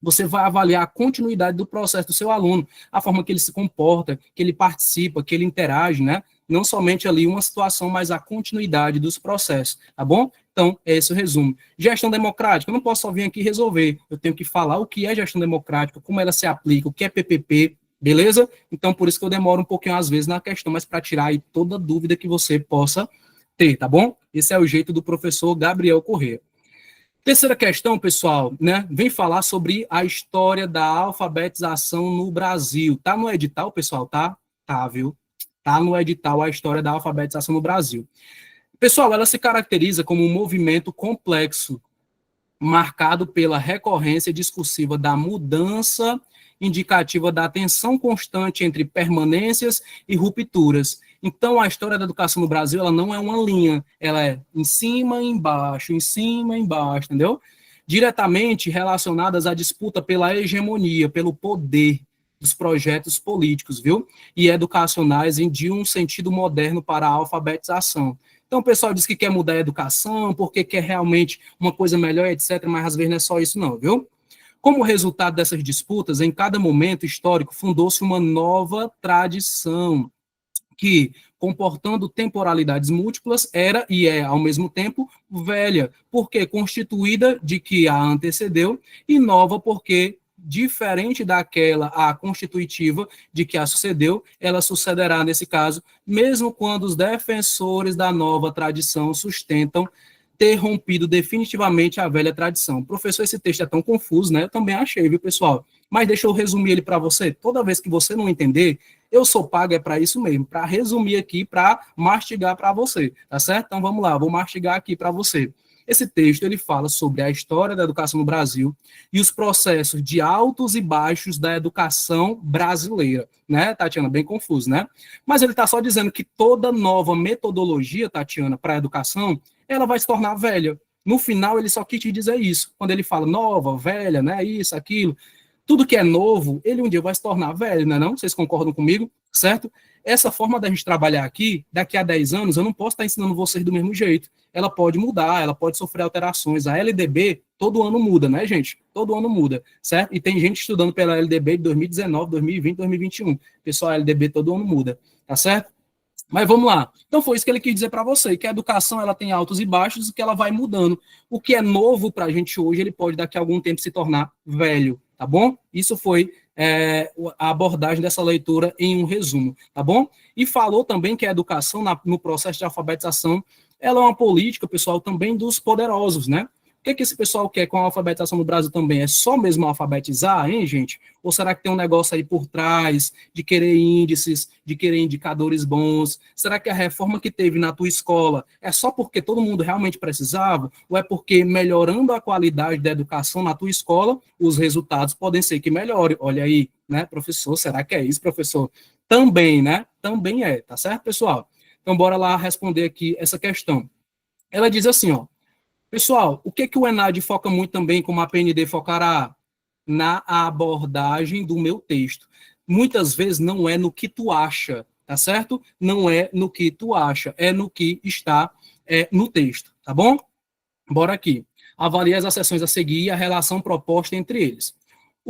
Você vai avaliar a continuidade do processo do seu aluno, a forma que ele se comporta, que ele participa, que ele interage, né? Não somente ali uma situação, mas a continuidade dos processos, tá bom? Então, é esse o resumo. Gestão democrática, eu não posso só vir aqui resolver, eu tenho que falar o que é gestão democrática, como ela se aplica, o que é PPP, beleza? Então, por isso que eu demoro um pouquinho às vezes na questão, mas para tirar aí toda dúvida que você possa ter, tá bom? Esse é o jeito do professor Gabriel Corrêa. Terceira questão, pessoal, né? Vem falar sobre a história da alfabetização no Brasil. Tá no edital, pessoal? Tá, viu? Tá no edital a história da alfabetização no Brasil. Pessoal, ela se caracteriza como um movimento complexo, marcado pela recorrência discursiva da mudança, indicativa da tensão constante entre permanências e rupturas. Então, a história da educação no Brasil, ela não é uma linha, ela é em cima, embaixo, entendeu? Diretamente relacionadas à disputa pela hegemonia, pelo poder dos projetos políticos, viu? E educacionais de um sentido moderno para a alfabetização. Então, o pessoal diz que quer mudar a educação, porque quer realmente uma coisa melhor, etc., mas às vezes não é só isso não, viu? Como resultado dessas disputas, em cada momento histórico, fundou-se uma nova tradição, que, comportando temporalidades múltiplas, era e é, ao mesmo tempo, velha, porque constituída de que a antecedeu, e nova porque, diferente daquela a constitutiva de que a sucedeu, ela sucederá, nesse caso, mesmo quando os defensores da nova tradição sustentam ter rompido definitivamente a velha tradição. Professor, esse texto é tão confuso, né? Eu também achei, viu, pessoal? Mas deixa eu resumir ele para você. Toda vez que você não entender, eu sou pago é para isso mesmo, para resumir aqui, para mastigar para você, tá certo? Então vamos lá, vou mastigar aqui para você. Esse texto ele fala sobre a história da educação no Brasil e os processos de altos e baixos da educação brasileira, né, Tatiana? Bem confuso, né? Mas ele está só dizendo que toda nova metodologia, Tatiana, para a educação, ela vai se tornar velha. No final, ele só quis te dizer isso. Quando ele fala nova, velha, né, isso, aquilo, tudo que é novo, ele um dia vai se tornar velho, não é não? Vocês concordam comigo? Certo? Essa forma da gente trabalhar aqui, daqui a 10 anos, eu não posso estar ensinando vocês do mesmo jeito. Ela pode mudar, ela pode sofrer alterações. A LDB, todo ano muda, né, gente? Todo ano muda, certo? E tem gente estudando pela LDB de 2019, 2020, 2021. Pessoal, a LDB todo ano muda, tá certo? Mas vamos lá. Então foi isso que ele quis dizer para você, que a educação ela tem altos e baixos e que ela vai mudando. O que é novo para a gente hoje, ele pode daqui a algum tempo se tornar velho, tá bom? Isso foi a abordagem dessa leitura em um resumo, tá bom? E falou também que a educação no processo de alfabetização, ela é uma política, pessoal, também dos poderosos, né? O que esse pessoal quer com a alfabetização no Brasil também? É só mesmo alfabetizar, hein, gente? Ou será que tem um negócio aí por trás de querer índices, de querer indicadores bons? Será que a reforma que teve na tua escola é só porque todo mundo realmente precisava? Ou é porque melhorando a qualidade da educação na tua escola, os resultados podem ser que melhore? Olha aí, né, professor? Será que é isso, professor? Também, né? Também é, tá certo, pessoal? Então, bora lá responder aqui essa questão. Ela diz assim, ó. Pessoal, o que o ENAD foca muito também, como a PND focará? Na abordagem do meu texto. Muitas vezes não é no que tu acha, tá certo? Não é no que tu acha, é no que está no texto, tá bom? Bora aqui. Avalie as acessões a seguir e a relação proposta entre eles.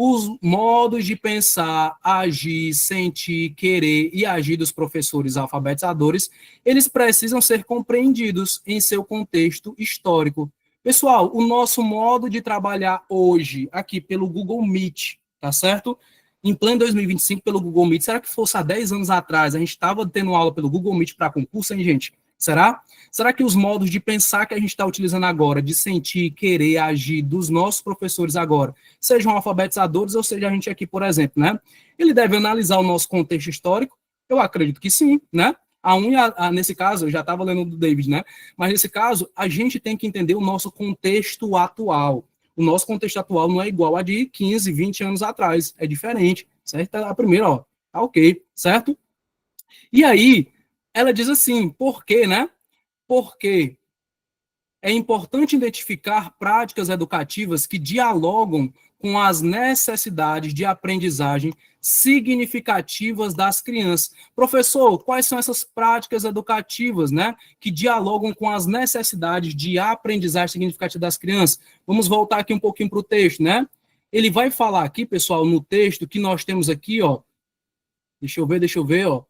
Os modos de pensar, agir, sentir, querer e agir dos professores alfabetizadores, eles precisam ser compreendidos em seu contexto histórico. Pessoal, o nosso modo de trabalhar hoje, aqui pelo Google Meet, tá certo? Em pleno 2025, pelo Google Meet, será que fosse há 10 anos atrás, a gente estava tendo aula pelo Google Meet para concurso, hein, gente? Será? Será que os modos de pensar que a gente está utilizando agora, de sentir, querer, agir dos nossos professores agora, sejam alfabetizadores ou seja a gente aqui, por exemplo, né? Ele deve analisar o nosso contexto histórico? Eu acredito que sim, né? Nesse caso, eu já estava lendo do David, né? Mas nesse caso, a gente tem que entender o nosso contexto atual. O nosso contexto atual não é igual a de 15, 20 anos atrás. É diferente, certo? A primeira, ó, tá ok, certo? E aí, ela diz assim, por quê, né? Porque é importante identificar práticas educativas que dialogam com as necessidades de aprendizagem significativas das crianças. Professor, quais são essas práticas educativas, né, que dialogam com as necessidades de aprendizagem significativa das crianças? Vamos voltar aqui um pouquinho para o texto, né? Ele vai falar aqui, pessoal, no texto que nós temos aqui, ó. Deixa eu ver, ó.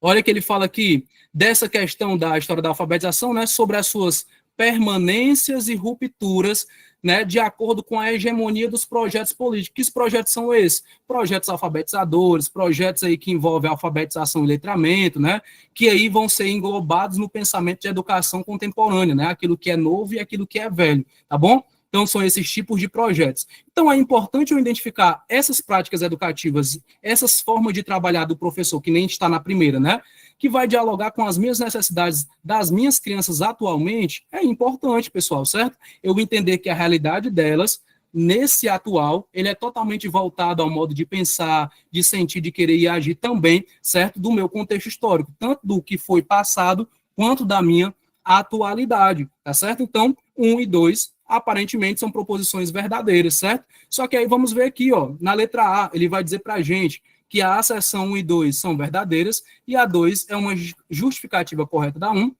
Olha que ele fala aqui dessa questão da história da alfabetização, né, sobre as suas permanências e rupturas, né, de acordo com a hegemonia dos projetos políticos. Que projetos são esses? Projetos alfabetizadores, projetos aí que envolvem alfabetização e letramento, né, que aí vão ser englobados no pensamento de educação contemporânea, né, aquilo que é novo e aquilo que é velho, tá bom? Então, são esses tipos de projetos. Então, é importante eu identificar essas práticas educativas, essas formas de trabalhar do professor, que nem está na primeira, né? Que vai dialogar com as minhas necessidades das minhas crianças atualmente, é importante, pessoal, certo? Eu entender que a realidade delas, nesse atual, ele é totalmente voltado ao modo de pensar, de sentir, de querer e agir também, certo? Do meu contexto histórico, tanto do que foi passado, quanto da minha atualidade, tá certo? Então, 1 e 2 aparentemente são proposições verdadeiras, certo? Só que aí vamos ver aqui, ó, na letra A, ele vai dizer para a gente que a acessão 1 e 2 são verdadeiras e a 2 é uma justificativa correta da 1.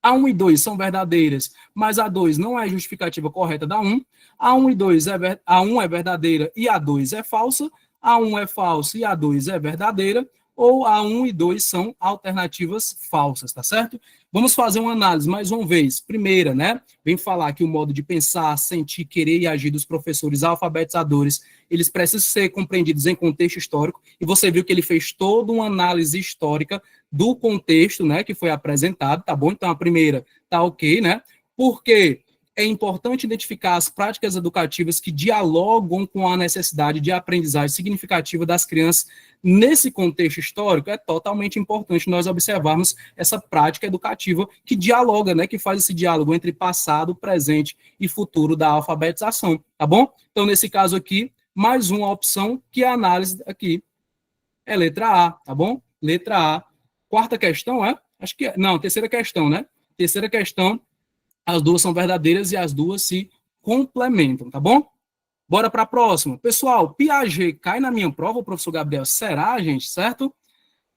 A 1 e 2 são verdadeiras, mas a 2 não é justificativa correta da 1. A 1 e 2 a 1 é verdadeira e a 2 é falsa. A 1 é falsa e a 2 é verdadeira. Ou a 1 e 2 são alternativas falsas, tá certo? Vamos fazer uma análise mais uma vez. Primeira, né? Vem falar que o modo de pensar, sentir, querer e agir dos professores alfabetizadores, eles precisam ser compreendidos em contexto histórico. E você viu que ele fez toda uma análise histórica do contexto, né, que foi apresentado, tá bom? Então a primeira tá ok, né? Porque é importante identificar as práticas educativas que dialogam com a necessidade de aprendizagem significativa das crianças nesse contexto histórico. É totalmente importante nós observarmos essa prática educativa que dialoga, né, que faz esse diálogo entre passado, presente e futuro da alfabetização, tá bom? Então, nesse caso aqui, mais uma opção que a análise aqui é letra A, tá bom? Letra A. Quarta questão acho que não, terceira questão, né? Terceira questão, as duas são verdadeiras e as duas se complementam, tá bom? Bora para a próxima. Pessoal, Piaget cai na minha prova, professor Gabriel? Será, gente? Certo?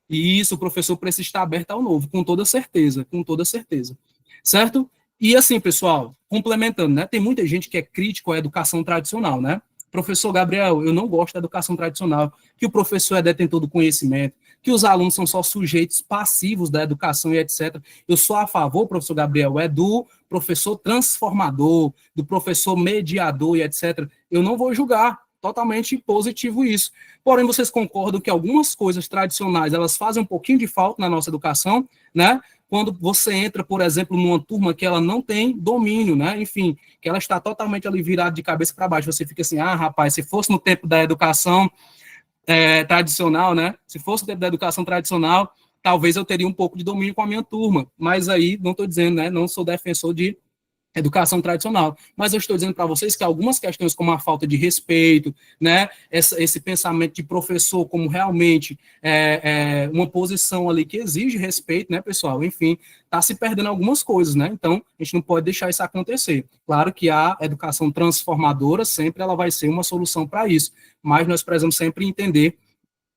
E isso, o professor precisa estar aberto ao novo, com toda certeza, com toda certeza. Certo? E assim, pessoal, complementando, né? Tem muita gente que é crítico à educação tradicional, né? Professor Gabriel, eu não gosto da educação tradicional, que o professor é detentor do conhecimento, que os alunos são só sujeitos passivos da educação e etc. Eu sou a favor, professor Gabriel, do professor transformador, do professor mediador e etc. Eu não vou julgar, totalmente positivo isso. Porém, vocês concordam que algumas coisas tradicionais, elas fazem um pouquinho de falta na nossa educação, né? Quando você entra, por exemplo, numa turma que ela não tem domínio, né? Enfim, que ela está totalmente ali virada de cabeça para baixo, você fica assim, ah, rapaz, se fosse no tempo da educação tradicional, né? Se fosse no tempo da educação tradicional, talvez eu teria um pouco de domínio com a minha turma, mas aí, não estou dizendo, né? Não sou defensor de educação tradicional. Mas eu estou dizendo para vocês que algumas questões, como a falta de respeito, né, esse pensamento de professor como realmente uma posição ali que exige respeito, né, pessoal? Enfim, está se perdendo algumas coisas, né? Então, a gente não pode deixar isso acontecer. Claro que a educação transformadora sempre ela vai ser uma solução para isso, mas nós precisamos sempre entender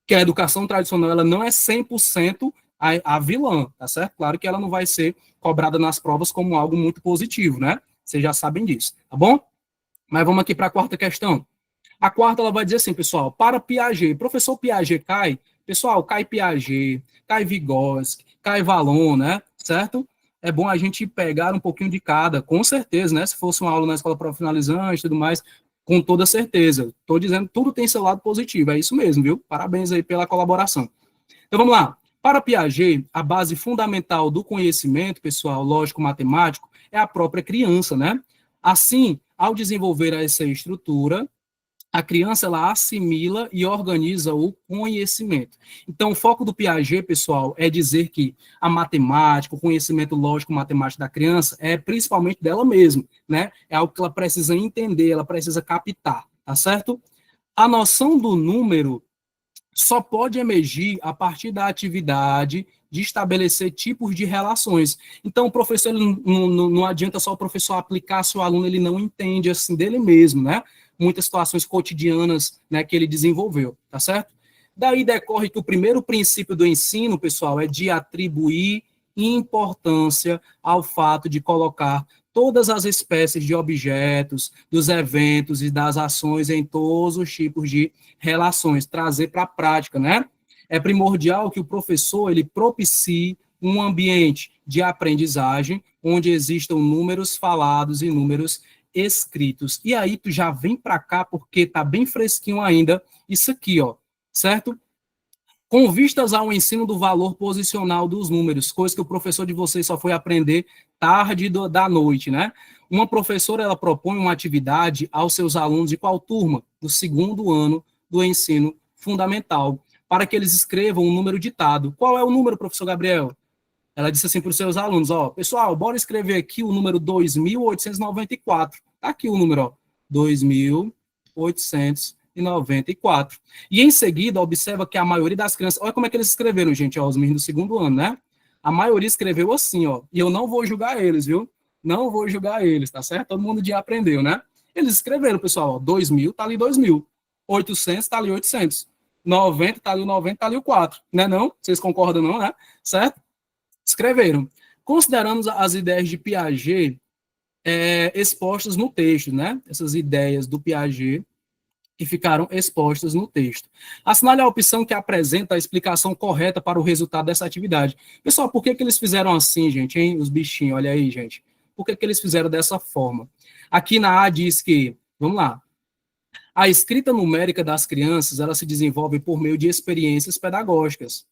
que a educação tradicional ela não é 100% a vilã, tá certo? Claro que ela não vai ser cobrada nas provas como algo muito positivo, né? Vocês já sabem disso, tá bom? Mas vamos aqui para a quarta questão. A quarta ela vai dizer assim, pessoal, para Piaget, professor Piaget cai, pessoal, cai Piaget, cai Vygotsky, cai Vallon, né? Certo? É bom a gente pegar um pouquinho de cada, com certeza, né? Se fosse uma aula na escola profissionalizante e tudo mais, com toda certeza. Estou dizendo, tudo tem seu lado positivo, é isso mesmo, viu? Parabéns aí pela colaboração. Então vamos lá. Para Piaget, a base fundamental do conhecimento, pessoal, lógico-matemático, é a própria criança, né? Assim, ao desenvolver essa estrutura, a criança ela assimila e organiza o conhecimento. Então, o foco do Piaget, pessoal, é dizer que a matemática, o conhecimento lógico-matemático da criança é principalmente dela mesma, né? É algo que ela precisa entender, ela precisa captar, tá certo? A noção do número só pode emergir a partir da atividade de estabelecer tipos de relações. Então, o professor, não adianta só o professor aplicar se o aluno ele não entende assim dele mesmo, né? Muitas situações cotidianas, né, que ele desenvolveu, tá certo? Daí decorre que o primeiro princípio do ensino, pessoal, é de atribuir importância ao fato de colocar todas as espécies de objetos, dos eventos e das ações em todos os tipos de relações, trazer para a prática, né? É primordial que o professor ele propicie um ambiente de aprendizagem onde existam números falados e números escritos. E aí tu já vem para cá porque tá bem fresquinho ainda isso aqui, ó, certo? Com vistas ao ensino do valor posicional dos números, coisa que o professor de vocês só foi aprender tarde da noite, né? Uma professora, ela propõe uma atividade aos seus alunos de qual turma? Do segundo ano do ensino fundamental, para que eles escrevam um número ditado. Qual é o número, professor Gabriel? Ela disse assim para os seus alunos, ó, pessoal, bora escrever aqui o número 2.894. Tá aqui o número, ó, 2.894. E em seguida, observa que a maioria das crianças, olha como é que eles escreveram, gente, ó, os meninos do segundo ano, né? A maioria escreveu assim, ó, e eu não vou julgar eles, viu? Não vou julgar eles, tá certo? Todo mundo já aprendeu, né? Eles escreveram, pessoal, ó, 2.000, tá ali 2.000. 800, tá ali 800. 90, tá ali o 90, tá ali o 4, né não? Vocês concordam não, né? Certo? Escreveram. Consideramos as ideias de Piaget expostas no texto, né? Essas ideias do Piaget que ficaram expostas no texto. Assinale a opção que apresenta a explicação correta para o resultado dessa atividade. Pessoal, por que, que eles fizeram assim, gente, hein? Os bichinhos, olha aí, gente. Por que, que eles fizeram dessa forma? Aqui na A diz que, vamos lá, a escrita numérica das crianças, ela se desenvolve por meio de experiências pedagógicas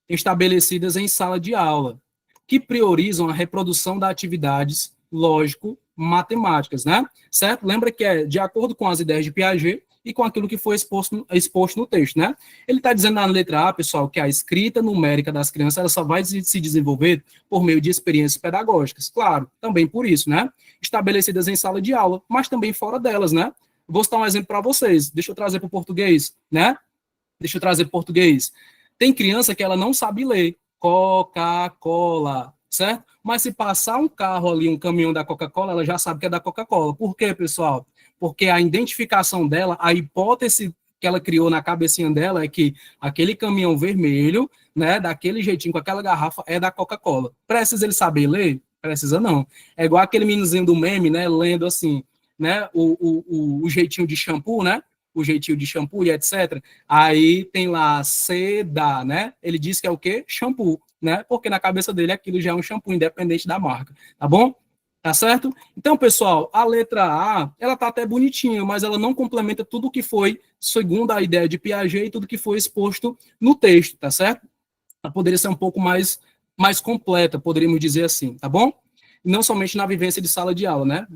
estabelecidas em sala de aula, que priorizam a reprodução de atividades lógico-matemáticas, né? Certo? Lembra que é de acordo com as ideias de Piaget e com aquilo que foi exposto no texto, né? Ele está dizendo na letra A, pessoal, que a escrita numérica das crianças ela só vai se desenvolver por meio de experiências pedagógicas. Claro, também por isso, né? Estabelecidas em sala de aula, mas também fora delas, né? Vou citar um exemplo para vocês. Deixa eu trazer para o português, né? Deixa eu trazer para o português. Tem criança que ela não sabe ler. Coca-Cola, certo? Mas se passar um carro ali, um caminhão da Coca-Cola, ela já sabe que é da Coca-Cola. Por quê, pessoal? Porque a identificação dela, a hipótese que ela criou na cabecinha dela é que aquele caminhão vermelho, né, daquele jeitinho, com aquela garrafa, é da Coca-Cola. Precisa ele saber ler? Precisa não. É igual aquele meninozinho do meme, né, lendo assim, né, o jeitinho de shampoo, né? O jeitinho de shampoo e etc. Aí tem lá seda, né? Ele diz que é o quê? Shampoo, né? Porque na cabeça dele aquilo já é um shampoo, independente da marca, tá bom? Tá certo? Então, pessoal, a letra A, ela tá até bonitinha, mas ela não complementa tudo que foi, segundo a ideia de Piaget, e tudo que foi exposto no texto, tá certo? Ela poderia ser um pouco mais completa, poderíamos dizer assim, tá bom? E não somente na vivência de sala de aula, né?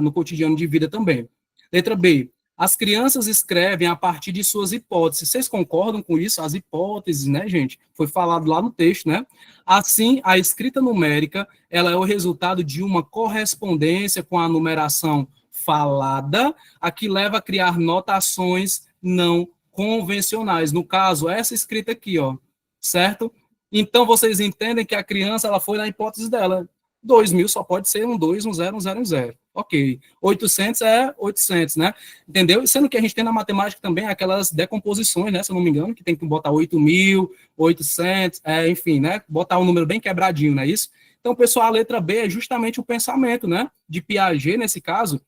No cotidiano de vida também. Letra B. As crianças escrevem a partir de suas hipóteses. Vocês concordam com isso? As hipóteses, né, gente? Foi falado lá no texto, né? Assim, a escrita numérica, ela é o resultado de uma correspondência com a numeração falada, a que leva a criar notações não convencionais. No caso, essa escrita aqui, ó, certo? Então, vocês entendem que a criança, ela foi na hipótese dela. 2.000 só pode ser um 2, um 0, um 0, um 0. Ok. 800 é 800, né? Entendeu? Sendo que a gente tem na matemática também aquelas decomposições, né? Se eu não me engano, que tem que botar 8.000, 800, enfim, né? Botar um número bem quebradinho, não é isso? Então, pessoal, a letra B é justamente o pensamento, né? De Piaget, nesse caso,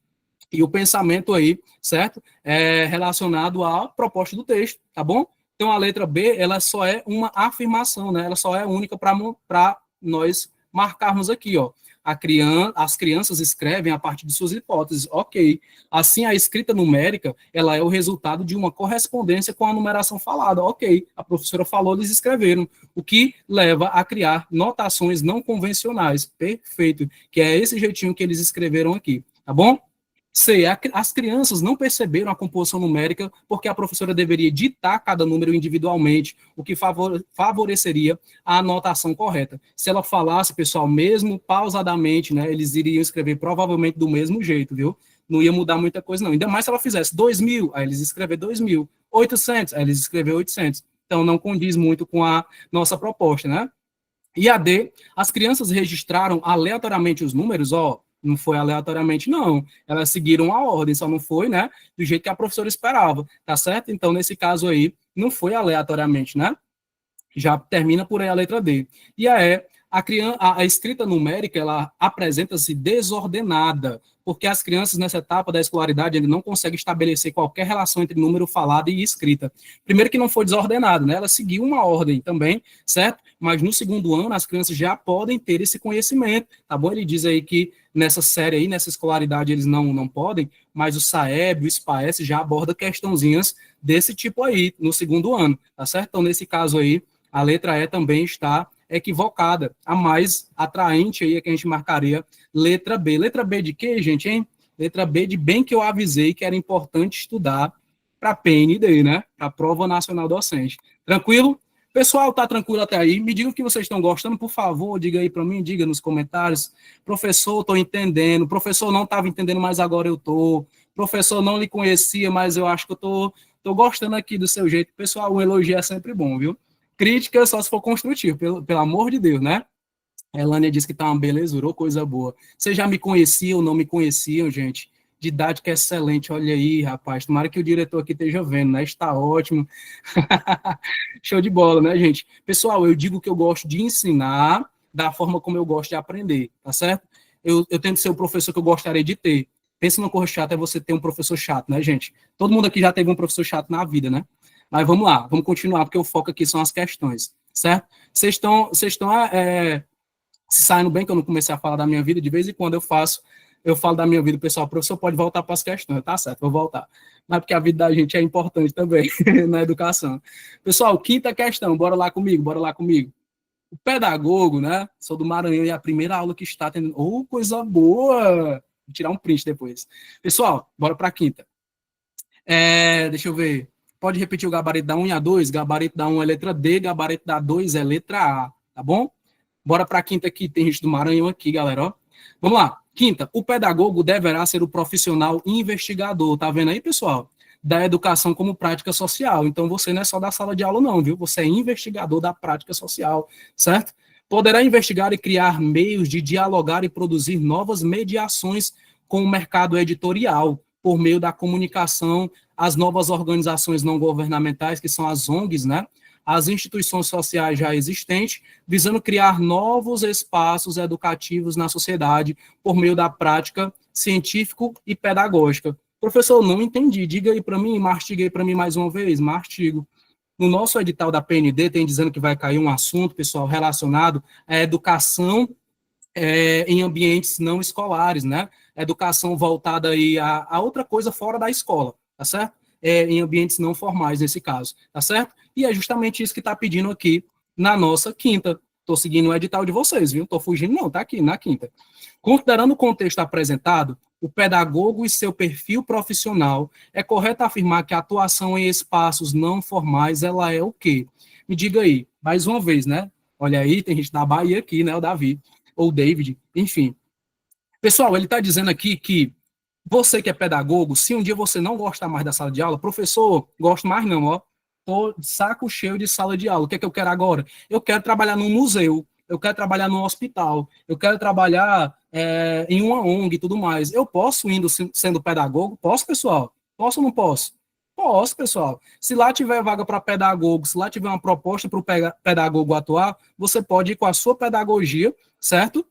e o pensamento aí, certo? Relacionado à proposta do texto, tá bom? Então, a letra B, ela só é uma afirmação, né? Ela só é única para nós marcarmos aqui, ó. As crianças escrevem a partir de suas hipóteses, ok. Assim, a escrita numérica, ela é o resultado de uma correspondência com a numeração falada, ok. A professora falou, eles escreveram, o que leva a criar notações não convencionais, perfeito, que é esse jeitinho que eles escreveram aqui, tá bom? C. As crianças não perceberam a composição numérica porque a professora deveria ditar cada número individualmente, o que favoreceria a anotação correta. Se ela falasse, pessoal, mesmo pausadamente, né, eles iriam escrever provavelmente do mesmo jeito, viu? Não ia mudar muita coisa, não. Ainda mais se ela fizesse 2.000, aí eles escrever 2.000. 800, aí eles escrever 800. Então, não condiz muito com a nossa proposta, né? E a D, as crianças registraram aleatoriamente os números, ó, não foi aleatoriamente, não. Elas seguiram a ordem, só não foi, né, do jeito que a professora esperava, tá certo? Então, nesse caso aí, não foi aleatoriamente, né? Já termina por aí a letra D. E a escrita numérica, ela apresenta-se desordenada, porque as crianças nessa etapa da escolaridade ele não conseguem estabelecer qualquer relação entre número falado e escrita. Primeiro que não foi desordenado, né? Ela seguiu uma ordem também, certo? Mas no segundo ano as crianças já podem ter esse conhecimento, tá bom? Ele diz aí que nessa série aí, nessa escolaridade eles não podem, mas o SAEB, o SPAES já aborda questãozinhas desse tipo aí no segundo ano, tá certo? Então nesse caso aí a letra E também está equivocada. A mais atraente aí é que a gente marcaria letra B. Letra B de quê, gente, hein? Letra B de bem que eu avisei que era importante estudar para a PND, né? Para a Prova Nacional Docente. Tranquilo? Pessoal, tá tranquilo até aí? Me digam o que vocês estão gostando, por favor, diga aí para mim, diga nos comentários. Professor, estou entendendo. Professor, não estava entendendo, mas agora eu estou. Professor, não lhe conhecia, mas eu acho que eu tô gostando aqui do seu jeito. Pessoal, um elogio é sempre bom, viu? Crítica só se for construtivo, pelo amor de Deus, né? A Elânia disse que tá uma belezura, coisa boa. Vocês já me conheciam, não me conheciam, gente? Didática excelente, olha aí, rapaz. Tomara que o diretor aqui esteja vendo, né? Está ótimo. Show de bola, né, gente? Pessoal, eu digo que eu gosto de ensinar da forma como eu gosto de aprender, tá certo? Eu tento ser o professor que eu gostaria de ter. Pensa numa coisa chata, é você ter um professor chato, né, gente? Todo mundo aqui já teve um professor chato na vida, né? Mas vamos lá, vamos continuar, porque o foco aqui são as questões, certo? Vocês estão se saindo bem, que eu não comecei a falar da minha vida, de vez em quando eu falo da minha vida, pessoal, o professor pode voltar para as questões, tá certo, vou voltar. Mas porque a vida da gente é importante também na educação. Pessoal, quinta questão, bora lá comigo, bora lá comigo. O pedagogo, né? Sou do Maranhão e é a primeira aula que está tendo. Oh, coisa boa! Vou tirar um print depois. Pessoal, bora para a quinta. Deixa eu ver. Pode repetir o gabarito da 1 e a 2? Gabarito da 1 é letra D, gabarito da 2 é letra A, tá bom? Bora para a quinta aqui, tem gente do Maranhão aqui, galera, ó. Vamos lá. Quinta, o pedagogo deverá ser o profissional investigador, tá vendo aí, pessoal? Da educação como prática social. Então, você não é só da sala de aula, não, viu? Você é investigador da prática social, certo? Poderá investigar e criar meios de dialogar e produzir novas mediações com o mercado editorial, por meio da comunicação, as novas organizações não governamentais, que são as ONGs, né? As instituições sociais já existentes, visando criar novos espaços educativos na sociedade por meio da prática científico e pedagógica. Professor, não entendi. Diga aí para mim, mastiga aí para mim mais uma vez. Mastigo. No nosso edital da PND tem dizendo que vai cair um assunto, pessoal, relacionado à educação em ambientes não escolares, né? Educação voltada aí a outra coisa fora da escola, tá certo? Em ambientes não formais, nesse caso, tá certo? E é justamente isso que está pedindo aqui na nossa quinta. Estou seguindo o edital de vocês, viu? Estou fugindo, não, tá aqui, na quinta. Considerando o contexto apresentado, o pedagogo e seu perfil profissional, é correto afirmar que a atuação em espaços não formais, ela é o quê? Me diga aí, mais uma vez, né? Olha aí, tem gente da Bahia aqui, né? O Davi, ou o David, enfim. Pessoal, ele está dizendo aqui que você que é pedagogo, se um dia você não gostar mais da sala de aula, professor, gosto mais não, ó, tô de saco cheio de sala de aula, o que é que eu quero agora? Eu quero trabalhar num museu, eu quero trabalhar num hospital, eu quero trabalhar em uma ONG e tudo mais. Eu posso indo sendo pedagogo? Posso, pessoal? Posso ou não posso? Posso, pessoal. Se lá tiver vaga para pedagogo, se lá tiver uma proposta para o pedagogo atuar, você pode ir com a sua pedagogia, certo?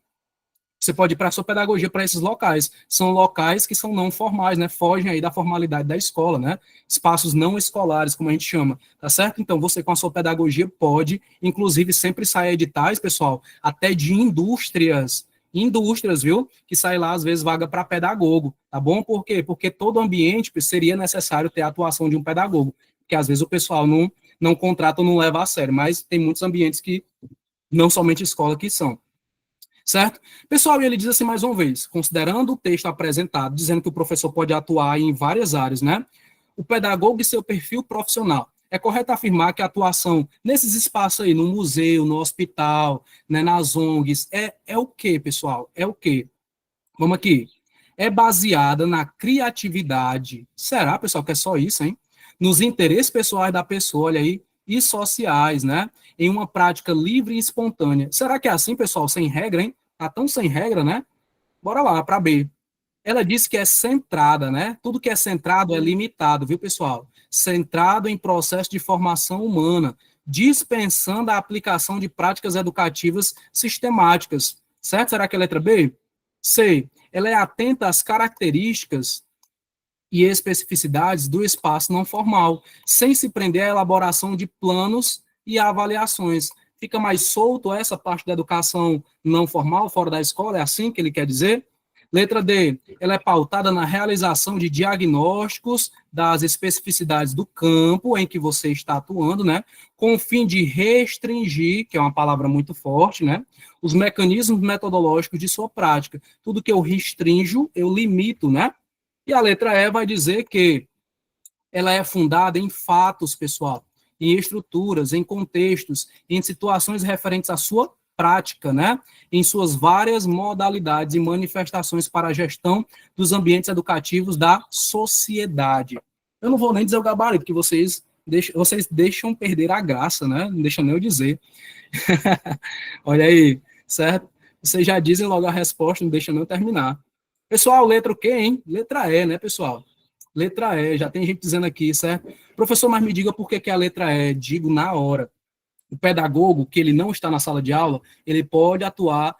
Você pode ir para a sua pedagogia para esses locais. São locais que são não formais, né? Fogem aí da formalidade da escola, né? Espaços não escolares, como a gente chama, tá certo? Então, você com a sua pedagogia pode, inclusive, sempre sair editais, pessoal, até de indústrias, viu? Que sai lá, às vezes, vaga para pedagogo, tá bom? Por quê? Porque todo ambiente seria necessário ter a atuação de um pedagogo, porque às vezes o pessoal não contrata ou não leva a sério, mas tem muitos ambientes que, não somente escola, que são. Certo? Pessoal, ele diz assim mais uma vez, considerando o texto apresentado, dizendo que o professor pode atuar em várias áreas, né? O pedagogo e seu perfil profissional. É correto afirmar que a atuação nesses espaços aí, no museu, no hospital, né, nas ONGs, é o quê, pessoal? É o quê? Vamos aqui. É baseada na criatividade. Será, pessoal, que é só isso, hein? Nos interesses pessoais da pessoa, olha aí, e sociais, né? Em uma prática livre e espontânea. Será que é assim, pessoal? Sem regra, hein? Tá tão sem regra, né? Bora lá, para B. Ela disse que é centrada, né? Tudo que é centrado é limitado, viu, pessoal? Centrado em processo de formação humana, dispensando a aplicação de práticas educativas sistemáticas. Certo? Será que é a letra B? C. Ela é atenta às características e especificidades do espaço não formal, sem se prender à elaboração de planos e avaliações. Fica mais solto essa parte da educação não formal, fora da escola, é assim que ele quer dizer? Letra D, ela é pautada na realização de diagnósticos das especificidades do campo em que você está atuando, né, com o fim de restringir, que é uma palavra muito forte, né, os mecanismos metodológicos de sua prática. Tudo que eu restringo, eu limito, né? E a letra E vai dizer que ela é fundada em fatos, pessoal, em estruturas, em contextos, em situações referentes à sua prática, né? Em suas várias modalidades e manifestações para a gestão dos ambientes educativos da sociedade. Eu não vou nem dizer o gabarito, que vocês deixam perder a graça, né? Não deixam nem eu dizer. Olha aí, certo? Vocês já dizem logo a resposta, não deixam nem eu terminar. Pessoal, letra o quê, hein? Letra E, né, pessoal? Letra E, já tem gente dizendo aqui, certo? Professor, mas me diga por que é a letra E. Digo na hora. O pedagogo, que ele não está na sala de aula, ele pode atuar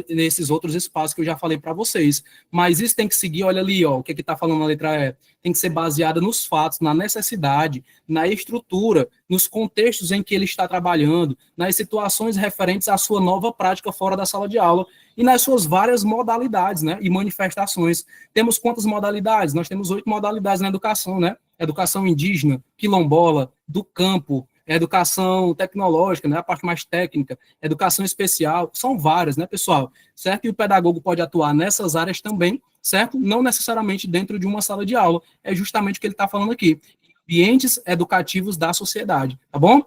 nesses outros espaços que eu já falei para vocês. Mas isso tem que seguir, olha ali, ó, o que está falando na letra E. Tem que ser baseada nos fatos, na necessidade, na estrutura, nos contextos em que ele está trabalhando, nas situações referentes à sua nova prática fora da sala de aula e nas suas várias modalidades, né, e manifestações. Temos quantas modalidades? Nós temos 8 modalidades na educação, né? Educação indígena, quilombola, do campo, educação tecnológica, né, a parte mais técnica, educação especial, são várias, né, pessoal? Certo? E o pedagogo pode atuar nessas áreas também, certo? Não necessariamente dentro de uma sala de aula, é justamente o que ele está falando aqui. Ambientes educativos da sociedade, tá bom?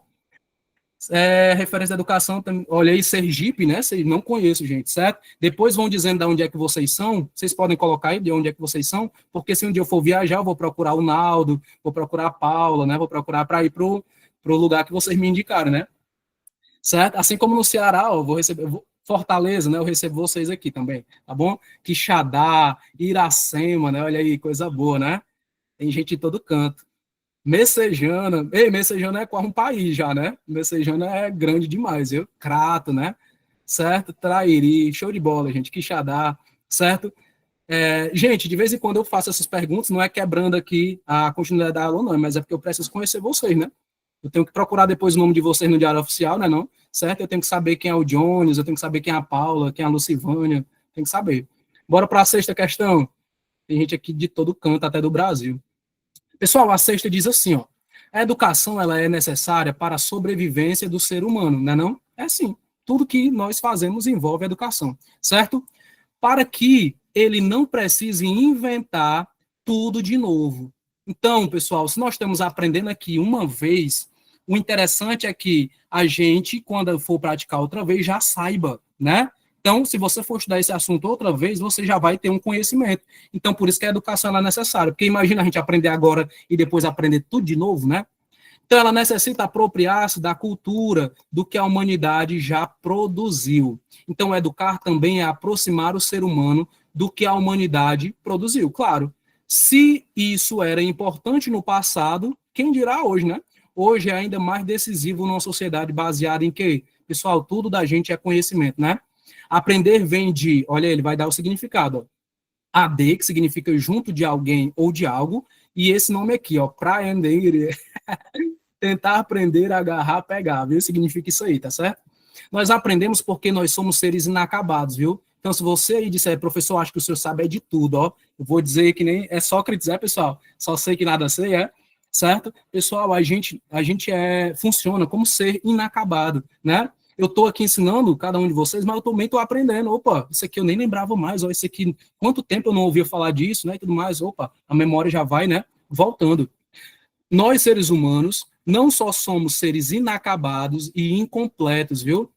Referência da educação, olha aí, Sergipe, né? Vocês não conheço, gente, certo? Depois vão dizendo de onde é que vocês são, vocês podem colocar aí de onde é que vocês são, porque se um dia eu for viajar, eu vou procurar o Naldo, vou procurar a Paula, né? Vou procurar para ir pro lugar que vocês me indicaram, né? Certo? Assim como no Ceará, ó, eu vou receber Fortaleza, né? Eu recebo vocês aqui também, tá bom? Quixadá, Iracema, né? Olha aí, coisa boa, né? Tem gente de todo canto. Messejana, ei, Messejana é quase um país já, né? Messejana é grande demais, viu? Crato, né? Certo? Trairi, show de bola, gente. Quixadá, certo? Gente, de vez em quando eu faço essas perguntas, não é quebrando aqui a continuidade da aula, não, mas é porque eu preciso conhecer vocês, né? Eu tenho que procurar depois o nome de vocês no Diário Oficial, né, não? Certo? Eu tenho que saber quem é o Jones, eu tenho que saber quem é a Paula, quem é a Lucivânia, tenho que saber. Bora para a sexta questão. Tem gente aqui de todo canto, até do Brasil. Pessoal, a sexta diz assim, ó. A educação, ela é necessária para a sobrevivência do ser humano, não é não? É sim. Tudo que nós fazemos envolve educação, certo? Para que ele não precise inventar tudo de novo. Então, pessoal, se nós estamos aprendendo aqui uma vez, o interessante é que a gente, quando for praticar outra vez, já saiba, né? Então, se você for estudar esse assunto outra vez, você já vai ter um conhecimento. Então, por isso que a educação é necessária. Porque imagina a gente aprender agora e depois aprender tudo de novo, né? Então, ela necessita apropriar-se da cultura, do que a humanidade já produziu. Então, educar também é aproximar o ser humano do que a humanidade produziu. Claro, se isso era importante no passado, quem dirá hoje, né? Hoje é ainda mais decisivo numa sociedade baseada em quê? Pessoal, tudo da gente é conhecimento, né? Aprender vem de, olha, ele vai dar o significado, ó. AD, que significa junto de alguém ou de algo, e esse nome aqui, ó, praender, tentar aprender, agarrar, pegar, viu? Significa isso aí, tá certo? Nós aprendemos porque nós somos seres inacabados, viu? Então, se você aí disser, professor, acho que o senhor sabe é de tudo, ó, eu vou dizer que nem é Sócrates, pessoal? Só sei que nada sei, certo? Pessoal, a gente funciona como ser inacabado, né? Eu estou aqui ensinando cada um de vocês, mas eu também estou aprendendo. Opa, isso aqui eu nem lembrava mais, ó, isso aqui, quanto tempo eu não ouvia falar disso, né, e tudo mais. Opa, a memória já vai, né, voltando. Nós, seres humanos, não só somos seres inacabados e incompletos, viu?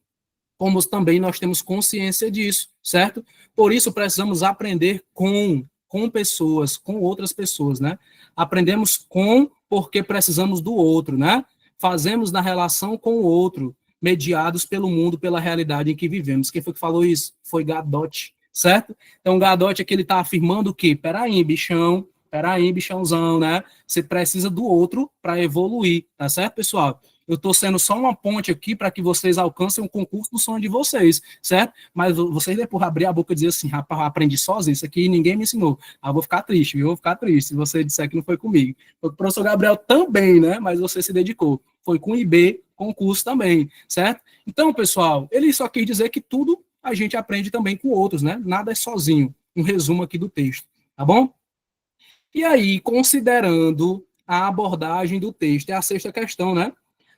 Como também nós temos consciência disso, certo? Por isso precisamos aprender com pessoas, com outras pessoas, né? Aprendemos com porque precisamos do outro, né? Fazemos na relação com o outro, mediados pelo mundo, pela realidade em que vivemos. Quem foi que falou isso? Foi Gadot, certo? Então, Gadot aqui ele está afirmando que, peraí, bichãozão, né? Você precisa do outro para evoluir, tá certo, pessoal? Eu estou sendo só uma ponte aqui para que vocês alcancem o concurso do sonho de vocês, certo? Mas vocês depois abrir a boca e dizer assim, rapaz, eu aprendi sozinho, isso aqui ninguém me ensinou. Ah, vou ficar triste, viu? Vou ficar triste se você disser que não foi comigo. Foi com o professor Gabriel também, né? Mas você se dedicou. Foi com o IB, concurso também, certo? Então, pessoal, ele só quis dizer que tudo a gente aprende também com outros, né? Nada é sozinho. Um resumo aqui do texto, tá bom? E aí, considerando a abordagem do texto, é a sexta questão, né?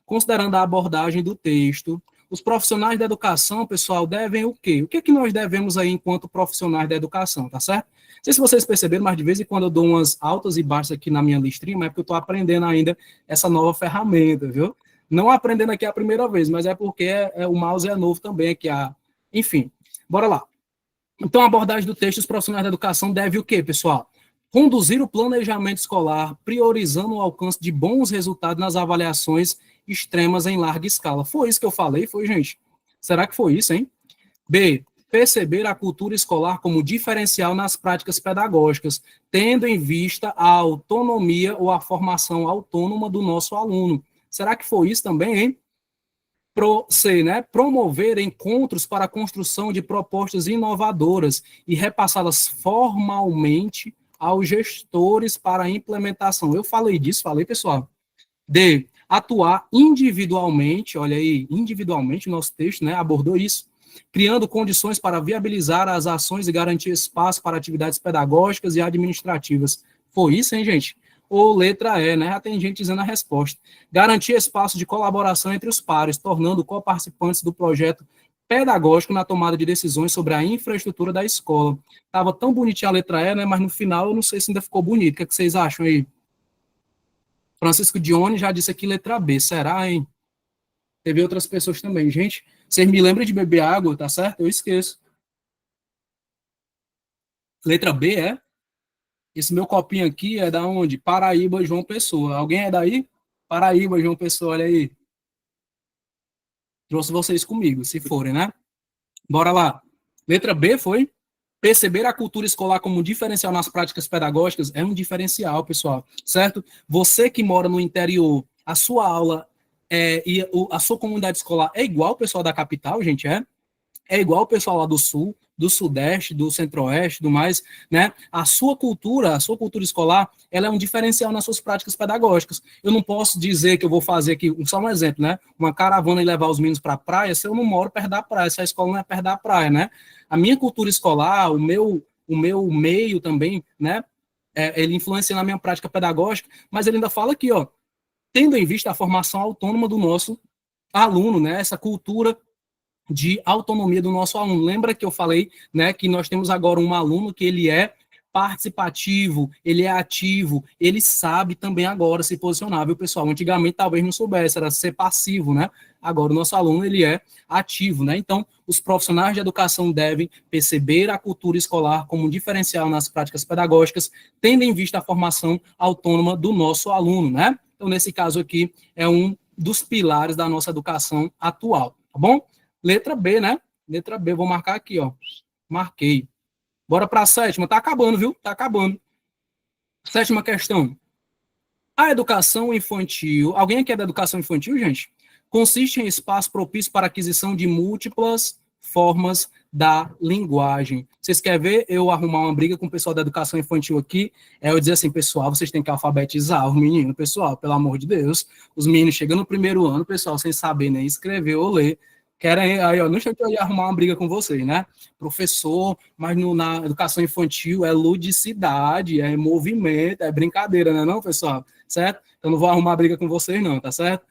Considerando a abordagem do texto, os profissionais da educação, pessoal, devem o quê? O que é que nós devemos aí enquanto profissionais da educação, tá certo? Não sei se vocês perceberam, mas de vez em quando eu dou umas altas e baixas aqui na minha listrinha, mas é porque eu estou aprendendo ainda essa nova ferramenta, viu? Não aprendendo aqui a primeira vez, mas é porque o mouse é novo também aqui. Enfim, bora lá. Então, a abordagem do texto, os profissionais da educação devem o quê, pessoal? Conduzir o planejamento escolar, priorizando o alcance de bons resultados nas avaliações extremas em larga escala. Foi isso que eu falei, foi, gente? Será que foi isso, hein? B. Perceber a cultura escolar como diferencial nas práticas pedagógicas, tendo em vista a autonomia ou a formação autônoma do nosso aluno. Será que foi isso também, hein? C, né? Promover encontros para a construção de propostas inovadoras e repassá-las formalmente aos gestores para a implementação. Eu falei disso, pessoal. D, atuar individualmente, olha aí, individualmente, o nosso texto, né, abordou isso, criando condições para viabilizar as ações e garantir espaço para atividades pedagógicas e administrativas. Foi isso, hein, gente? Ou letra E, né? Já tem gente dizendo a resposta. Garantir espaço de colaboração entre os pares, tornando co-participantes do projeto pedagógico na tomada de decisões sobre a infraestrutura da escola. Estava tão bonitinha a letra E, né? Mas no final eu não sei se ainda ficou bonito. O que, é que vocês acham aí? Francisco Dione já disse aqui letra B. Será, hein? Teve outras pessoas também. Gente, vocês me lembram de beber água, tá certo? Eu esqueço. Letra B, é? Esse meu copinho aqui é da onde? Paraíba, João Pessoa. Alguém é daí? Paraíba, João Pessoa, olha aí. Trouxe vocês comigo, se forem, né? Bora lá. Letra B foi? Perceber a cultura escolar como um diferencial nas práticas pedagógicas é um diferencial, pessoal, certo? Você que mora no interior, a sua aula e a sua comunidade escolar é igual ao pessoal da capital, gente, é? É igual o pessoal lá do sul, do Sudeste, do Centro-Oeste, do mais, né? A sua cultura escolar, ela é um diferencial nas suas práticas pedagógicas. Eu não posso dizer que eu vou fazer aqui, só um exemplo, né? Uma caravana e levar os meninos para a praia, se eu não moro perto da praia, se a escola não é perto da praia, né? A minha cultura escolar, o meu meio também, né? Ele influencia na minha prática pedagógica, mas ele ainda fala aqui, ó, tendo em vista a formação autônoma do nosso aluno, né? Essa cultura de autonomia do nosso aluno. Lembra que eu falei, né, que nós temos agora um aluno que ele é participativo, ele é ativo, ele sabe também agora se posicionar, viu, pessoal? Antigamente talvez não soubesse, era ser passivo, né? Agora o nosso aluno, ele é ativo, né? Então, os profissionais de educação devem perceber a cultura escolar como um diferencial nas práticas pedagógicas, tendo em vista a formação autônoma do nosso aluno, né? Então, nesse caso aqui, é um dos pilares da nossa educação atual, tá bom? Letra B, né? Letra B, vou marcar aqui, ó. Marquei. Bora para a sétima. Tá acabando, viu? Tá acabando. Sétima questão. A educação infantil. Alguém aqui é da educação infantil, gente? Consiste em espaço propício para aquisição de múltiplas formas da linguagem. Vocês querem ver eu arrumar uma briga com o pessoal da educação infantil aqui? Eu dizer assim, pessoal, vocês têm que alfabetizar os meninos, pessoal, pelo amor de Deus. Os meninos chegando no primeiro ano, pessoal, sem saber nem escrever ou ler. Querem, aí, ó, não sei que eu ia arrumar uma briga com vocês, né? Professor, mas na educação infantil é ludicidade, é movimento, é brincadeira, né, não, pessoal? Certo? Então não vou arrumar briga com vocês, não, tá certo?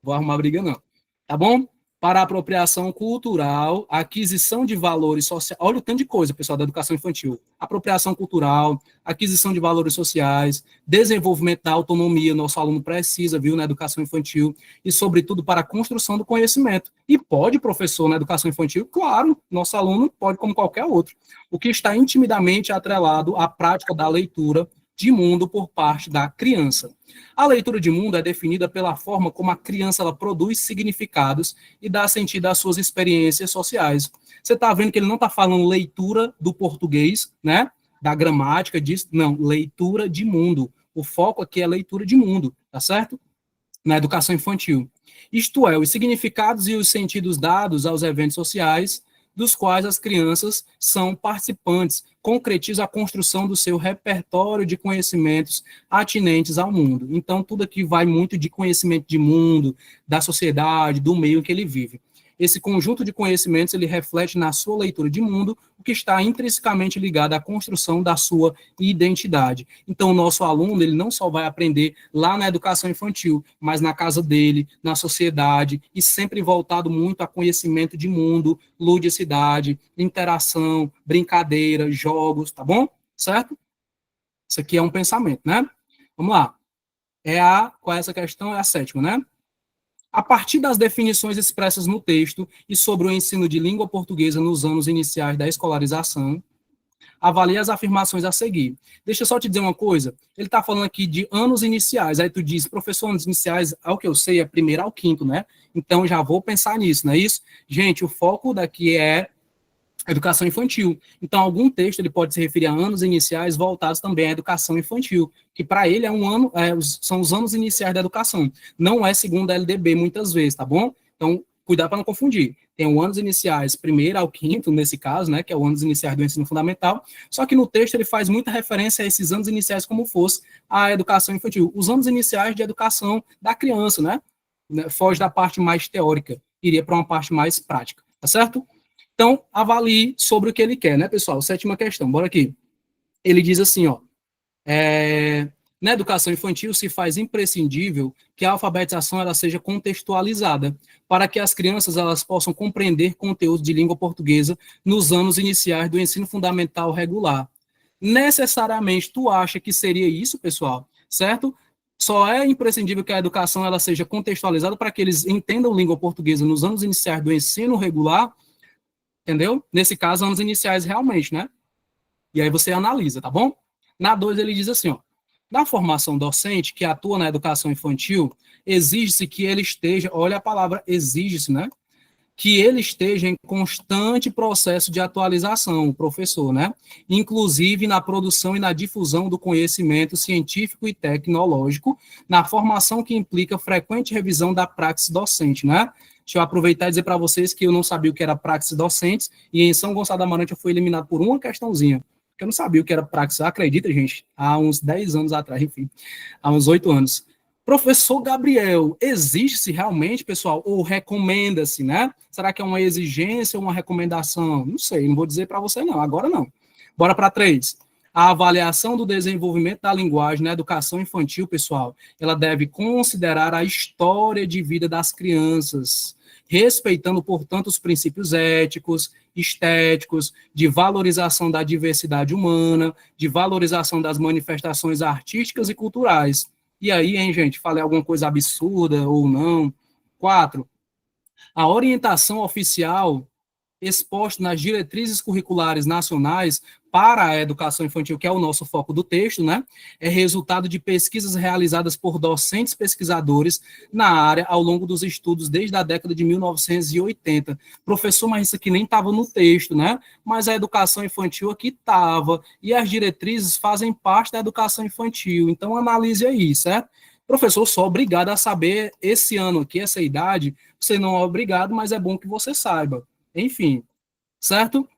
Vou arrumar briga, não. Tá bom? Para apropriação cultural, aquisição de valores sociais. Olha o tanto de coisa, pessoal, da educação infantil. Apropriação cultural, aquisição de valores sociais, desenvolvimento da autonomia, nosso aluno precisa, viu, na educação infantil, e, sobretudo, para a construção do conhecimento. E pode, professor, na educação infantil? Claro, nosso aluno pode, como qualquer outro. O que está intimamente atrelado à prática da leitura de mundo por parte da criança. A leitura de mundo é definida pela forma como a criança ela produz significados e dá sentido às suas experiências sociais. Você está vendo que ele não está falando leitura do português, né? Da gramática, disso. Não, leitura de mundo. O foco aqui é leitura de mundo, tá certo? Na educação infantil. Isto é, os significados e os sentidos dados aos eventos sociais dos quais as crianças são participantes, concretiza a construção do seu repertório de conhecimentos atinentes ao mundo. Então, tudo aqui vai muito de conhecimento de mundo, da sociedade, do meio em que ele vive. Esse conjunto de conhecimentos, ele reflete na sua leitura de mundo o que está intrinsecamente ligado à construção da sua identidade. Então, o nosso aluno, ele não só vai aprender lá na educação infantil, mas na casa dele, na sociedade, e sempre voltado muito a conhecimento de mundo, ludicidade, interação, brincadeira, jogos, tá bom? Certo? Isso aqui é um pensamento, né? Vamos lá. Qual é essa questão? É a sétima, né? A partir das definições expressas no texto e sobre o ensino de língua portuguesa nos anos iniciais da escolarização, avalie as afirmações a seguir. Deixa eu só te dizer uma coisa, ele está falando aqui de anos iniciais, aí tu diz, professor, anos iniciais, ao que eu sei, é primeiro ao quinto, né? Então, já vou pensar nisso, não é isso? Gente, o foco daqui é educação infantil. Então, algum texto ele pode se referir a anos iniciais voltados também à educação infantil, que para ele é um ano, são os anos iniciais da educação. Não é segundo a LDB muitas vezes, tá bom? Então, cuidado para não confundir. Tem os anos iniciais, primeiro ao quinto, nesse caso, né, que é o anos iniciais do ensino fundamental, só que no texto ele faz muita referência a esses anos iniciais como fosse a educação infantil. Os anos iniciais de educação da criança, né? Foge da parte mais teórica, iria para uma parte mais prática, tá certo? Então, avalie sobre o que ele quer, né, pessoal? Sétima questão, bora aqui. Ele diz assim, ó, na educação infantil se faz imprescindível que a alfabetização ela seja contextualizada, para que as crianças elas possam compreender conteúdo de língua portuguesa nos anos iniciais do ensino fundamental regular. Necessariamente, tu acha que seria isso, pessoal? Certo? Só é imprescindível que a educação ela seja contextualizada para que eles entendam língua portuguesa nos anos iniciais do ensino regular, entendeu? Nesse caso, anos iniciais realmente, né? E aí você analisa, tá bom? Na 2 ele diz assim, ó, na formação docente que atua na educação infantil, exige-se que ele esteja, olha a palavra exige-se, né? Que ele esteja em constante processo de atualização, o professor, né? Inclusive na produção e na difusão do conhecimento científico e tecnológico, na formação que implica frequente revisão da praxis docente, né? Deixa eu aproveitar e dizer para vocês que eu não sabia o que era praxis docentes, e em São Gonçalo da Amarante eu fui eliminado por uma questãozinha, porque eu não sabia o que era praxis, acredita, gente? Há uns 10 anos atrás, enfim, há uns 8 anos. Professor Gabriel, existe-se realmente, pessoal, ou recomenda-se, né? Será que é uma exigência ou uma recomendação? Não sei, não vou dizer para você não, agora não. Bora para 3. A avaliação do desenvolvimento da linguagem na educação infantil, pessoal, ela deve considerar a história de vida das crianças, respeitando, portanto, os princípios éticos, estéticos, de valorização da diversidade humana, de valorização das manifestações artísticas e culturais. E aí, hein, gente, falei alguma coisa absurda ou não? 4. A orientação oficial exposto nas diretrizes curriculares nacionais para a educação infantil, que é o nosso foco do texto, né? É resultado de pesquisas realizadas por docentes pesquisadores na área ao longo dos estudos desde a década de 1980. Professor, mas isso aqui nem estava no texto, né? Mas a educação infantil aqui estava, e as diretrizes fazem parte da educação infantil. Então, analise aí, certo? Professor, sou obrigado a saber esse ano aqui, essa idade. Você não é obrigado, mas é bom que você saiba. Enfim, certo?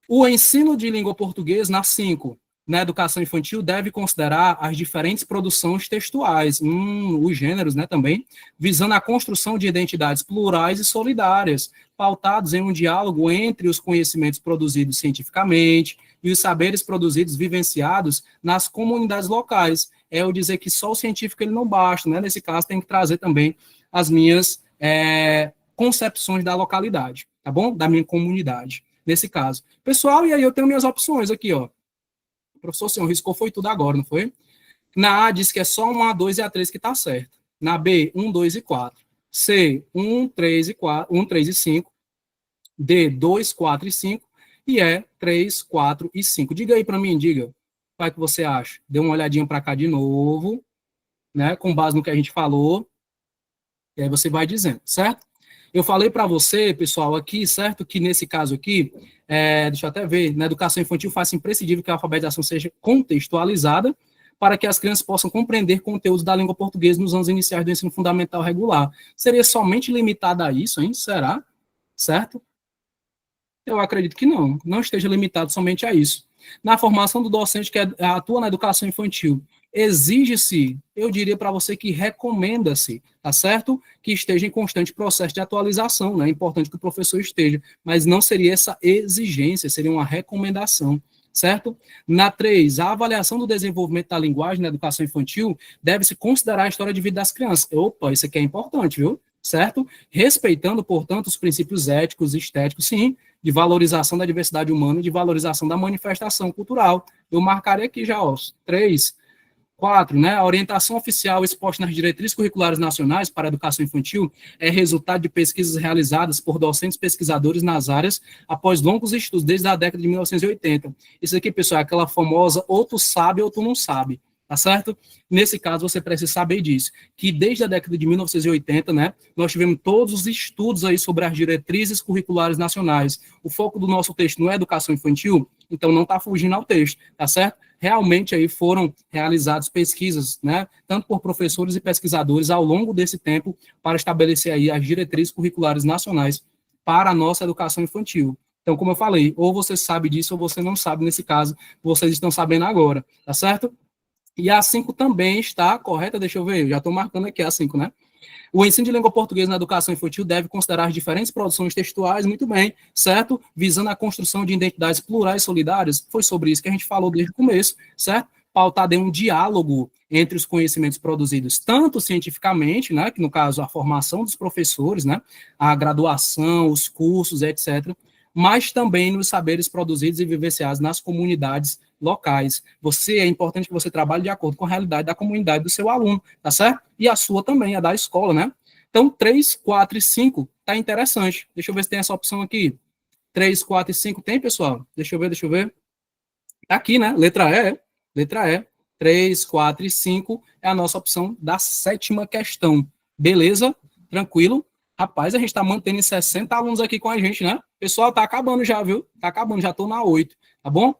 O ensino de língua portuguesa, na 5, na educação infantil, deve considerar as diferentes produções textuais, os gêneros, né, também, visando a construção de identidades plurais e solidárias, pautados em um diálogo entre os conhecimentos produzidos cientificamente e os saberes produzidos, vivenciados nas comunidades locais. É eu dizer que só o científico ele não basta, né? Nesse caso, tem que trazer também as minhas concepções da localidade, tá bom? Da minha comunidade, nesse caso. Pessoal, e aí eu tenho minhas opções aqui, ó. O professor Senhor riscou foi tudo agora, não foi? Na A diz que é só uma, a 2 e a 3 que tá certo. Na B, 1, 2 e 4. C, 1, 3 e 4, 1, 3 e 5. D, 2, 4 e 5. E E, 3, 4 e 5. Diga aí para mim, diga. Qual é que você acha? Dê uma olhadinha para cá de novo, né? Com base no que a gente falou. E aí você vai dizendo, certo? Eu falei para você, pessoal, aqui, certo? Que nesse caso aqui, deixa eu até ver, na educação infantil faz-se imprescindível que a alfabetização seja contextualizada para que as crianças possam compreender conteúdos da língua portuguesa nos anos iniciais do ensino fundamental regular. Seria somente limitada a isso, hein? Será? Certo? Eu acredito que não esteja limitado somente a isso. Na formação do docente que atua na educação infantil, exige-se, eu diria para você que recomenda-se, tá certo? Que esteja em constante processo de atualização, né? É importante que o professor esteja, mas não seria essa exigência, seria uma recomendação, certo? Na 3, a avaliação do desenvolvimento da linguagem na educação infantil deve-se considerar a história de vida das crianças. Opa, isso aqui é importante, viu? Certo? Respeitando, portanto, os princípios éticos e estéticos, sim, de valorização da diversidade humana e de valorização da manifestação cultural. Eu marcarei aqui já, ó, 3, 4, né? A orientação oficial exposta nas diretrizes curriculares nacionais para a educação infantil é resultado de pesquisas realizadas por docentes pesquisadores nas áreas após longos estudos desde a década de 1980. Isso aqui, pessoal, é aquela famosa ou tu sabe ou tu não sabe, tá certo? Nesse caso, você precisa saber disso, que desde a década de 1980, né, nós tivemos todos os estudos aí sobre as diretrizes curriculares nacionais. O foco do nosso texto não é educação infantil, então não está fugindo ao texto, tá certo? Realmente aí foram realizadas pesquisas, né, tanto por professores e pesquisadores ao longo desse tempo para estabelecer aí as diretrizes curriculares nacionais para a nossa educação infantil. Então, como eu falei, ou você sabe disso ou você não sabe, nesse caso, vocês estão sabendo agora, tá certo? E a 5 também está correta, deixa eu ver, eu já estou marcando aqui a 5, né? O ensino de língua portuguesa na educação infantil deve considerar as diferentes produções textuais, muito bem, certo? Visando a construção de identidades plurais e solidárias. Foi sobre isso que a gente falou desde o começo, certo? Pautado em um diálogo entre os conhecimentos produzidos, tanto cientificamente, né, que no caso a formação dos professores, né, a graduação, os cursos, etc., mas também nos saberes produzidos e vivenciados nas comunidades locais. É importante que você trabalhe de acordo com a realidade da comunidade do seu aluno, tá certo? E a sua também, a da escola, né? Então, 3, 4 e 5 tá interessante. Deixa eu ver se tem essa opção aqui. 3, 4 e 5 tem, pessoal? Deixa eu ver. Tá aqui, né? Letra E. Letra E. 3, 4 e 5 é a nossa opção da 7ª questão. Beleza? Tranquilo? Rapaz, a gente tá mantendo 60 alunos aqui com a gente, né? Pessoal, tá acabando já, viu? Tá acabando, já tô na 8, tá bom?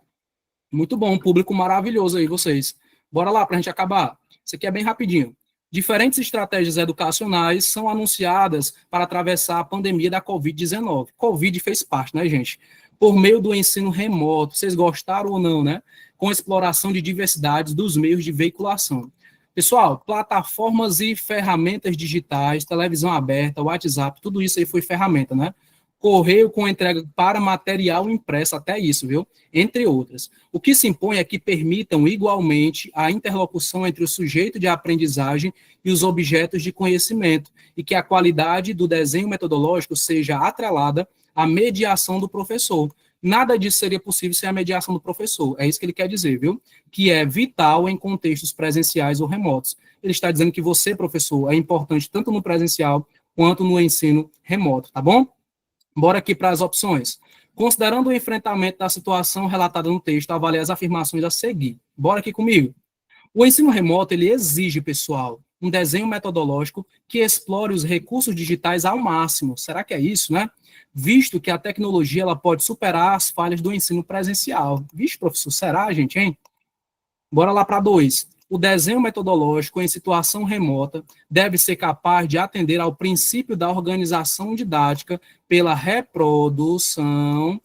Muito bom, um público maravilhoso aí, vocês. Bora lá pra gente acabar. Isso aqui é bem rapidinho. Diferentes estratégias educacionais são anunciadas para atravessar a pandemia da Covid-19. Covid fez parte, né, gente? Por meio do ensino remoto, vocês gostaram ou não, né? Com exploração de diversidades dos meios de veiculação. Pessoal, plataformas e ferramentas digitais, televisão aberta, WhatsApp, tudo isso aí foi ferramenta, né? Correio com entrega para material impresso, até isso, viu? Entre outras. O que se impõe é que permitam igualmente a interlocução entre o sujeito de aprendizagem e os objetos de conhecimento, e que a qualidade do desenho metodológico seja atrelada à mediação do professor. Nada disso seria possível sem a mediação do professor. É isso que ele quer dizer, viu? Que é vital em contextos presenciais ou remotos. Ele está dizendo que você, professor, é importante tanto no presencial quanto no ensino remoto, tá bom? Bora aqui para as opções. Considerando o enfrentamento da situação relatada no texto, avalie as afirmações a seguir. Bora aqui comigo. O ensino remoto, ele exige, pessoal, um desenho metodológico que explore os recursos digitais ao máximo. Será que é isso, né? Visto que a tecnologia ela pode superar as falhas do ensino presencial. Vixe, professor, será, gente, hein? Bora lá para 2. O desenho metodológico em situação remota deve ser capaz de atender ao princípio da organização didática pela reprodução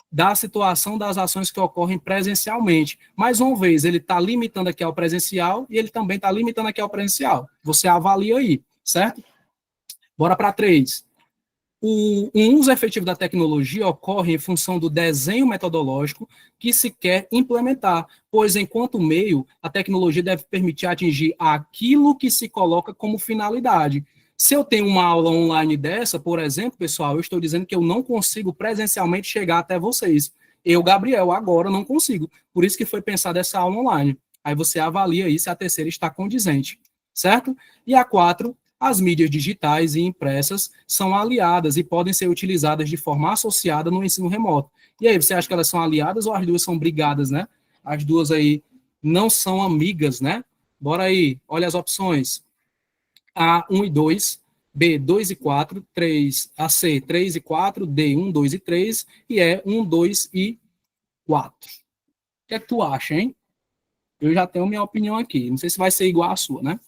da situação das ações que ocorrem presencialmente. Mais uma vez, ele está limitando aqui ao presencial e ele também está limitando aqui ao presencial. Você avalia aí, certo? Bora para 3. O uso efetivo da tecnologia ocorre em função do desenho metodológico que se quer implementar, pois, enquanto meio, a tecnologia deve permitir atingir aquilo que se coloca como finalidade. Se eu tenho uma aula online dessa, por exemplo, pessoal, eu estou dizendo que eu não consigo presencialmente chegar até vocês. Eu, Gabriel, agora não consigo. Por isso que foi pensada essa aula online. Aí você avalia aí se a terceira está condizente, certo? E a 4, as mídias digitais e impressas são aliadas e podem ser utilizadas de forma associada no ensino remoto. E aí, você acha que elas são aliadas ou as duas são brigadas, né? As duas aí não são amigas, né? Bora aí, olha as opções. A, 1 e 2, B, 2 e 4, 3, a C, 3 e 4, D, 1, 2 e 3, e E, 1, 2 e 4. O que é que tu acha, hein? Eu já tenho minha opinião aqui. Não sei se vai ser igual à sua, né?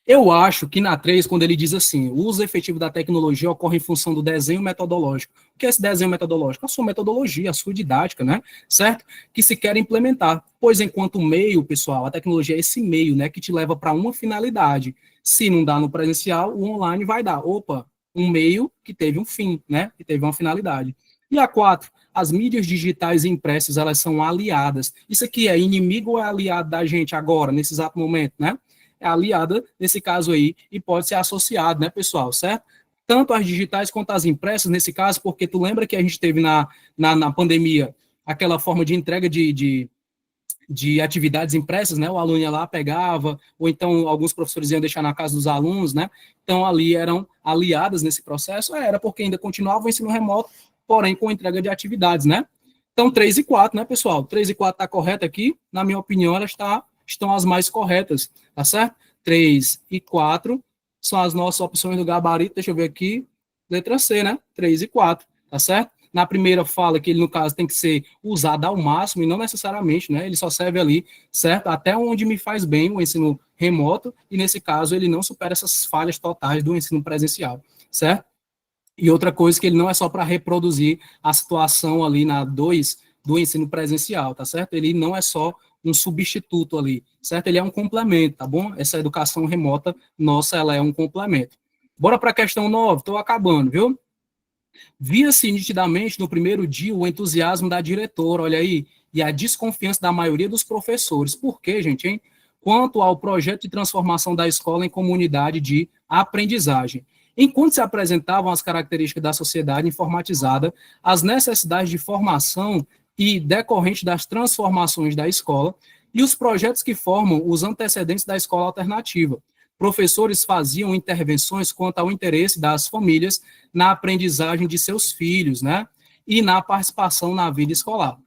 Eu acho que na 3, quando ele diz assim, o uso efetivo da tecnologia ocorre em função do desenho metodológico. O que é esse desenho metodológico? A sua metodologia, a sua didática, né? Certo? Que se quer implementar. Pois enquanto meio, pessoal, a tecnologia é esse meio, né? Que te leva para uma finalidade. Se não dá no presencial, o online vai dar. Opa, um meio que teve um fim, né? Que teve uma finalidade. E a 4, as mídias digitais e impressas, elas são aliadas. Isso aqui é inimigo ou é aliado da gente agora, nesse exato momento, né? É aliada, nesse caso aí, e pode ser associado, né, pessoal, certo? Tanto as digitais quanto as impressas, nesse caso, porque tu lembra que a gente teve na pandemia aquela forma de entrega de atividades impressas, né? O aluno ia lá, pegava, ou então alguns professores iam deixar na casa dos alunos, né? Então, ali eram aliadas nesse processo, era porque ainda continuava o ensino remoto, porém com entrega de atividades, né? Então, 3 e 4, né, pessoal? 3 e 4 está correto aqui, na minha opinião, elas estão as mais corretas, tá certo? 3 e 4 são as nossas opções do gabarito, deixa eu ver aqui, letra C, né? 3 e 4, tá certo? Na primeira fala que ele, no caso, tem que ser usado ao máximo e não necessariamente, né? Ele só serve ali, certo? Até onde me faz bem o ensino remoto e, nesse caso, ele não supera essas falhas totais do ensino presencial, certo? E outra coisa que ele não é só para reproduzir a situação ali na 2 do ensino presencial, tá certo? Ele não é só um substituto ali, certo? Ele é um complemento, tá bom? Essa educação remota nossa, ela é um complemento. Bora para a questão 9, estou acabando, viu? Via-se nitidamente no primeiro dia o entusiasmo da diretora, olha aí, e a desconfiança da maioria dos professores. Por quê, gente, hein? Quanto ao projeto de transformação da escola em comunidade de aprendizagem. Enquanto se apresentavam as características da sociedade informatizada, as necessidades de formação e decorrente das transformações da escola e os projetos que formam os antecedentes da escola alternativa. Professores faziam intervenções quanto ao interesse das famílias na aprendizagem de seus filhos, né? E na participação na vida escolar.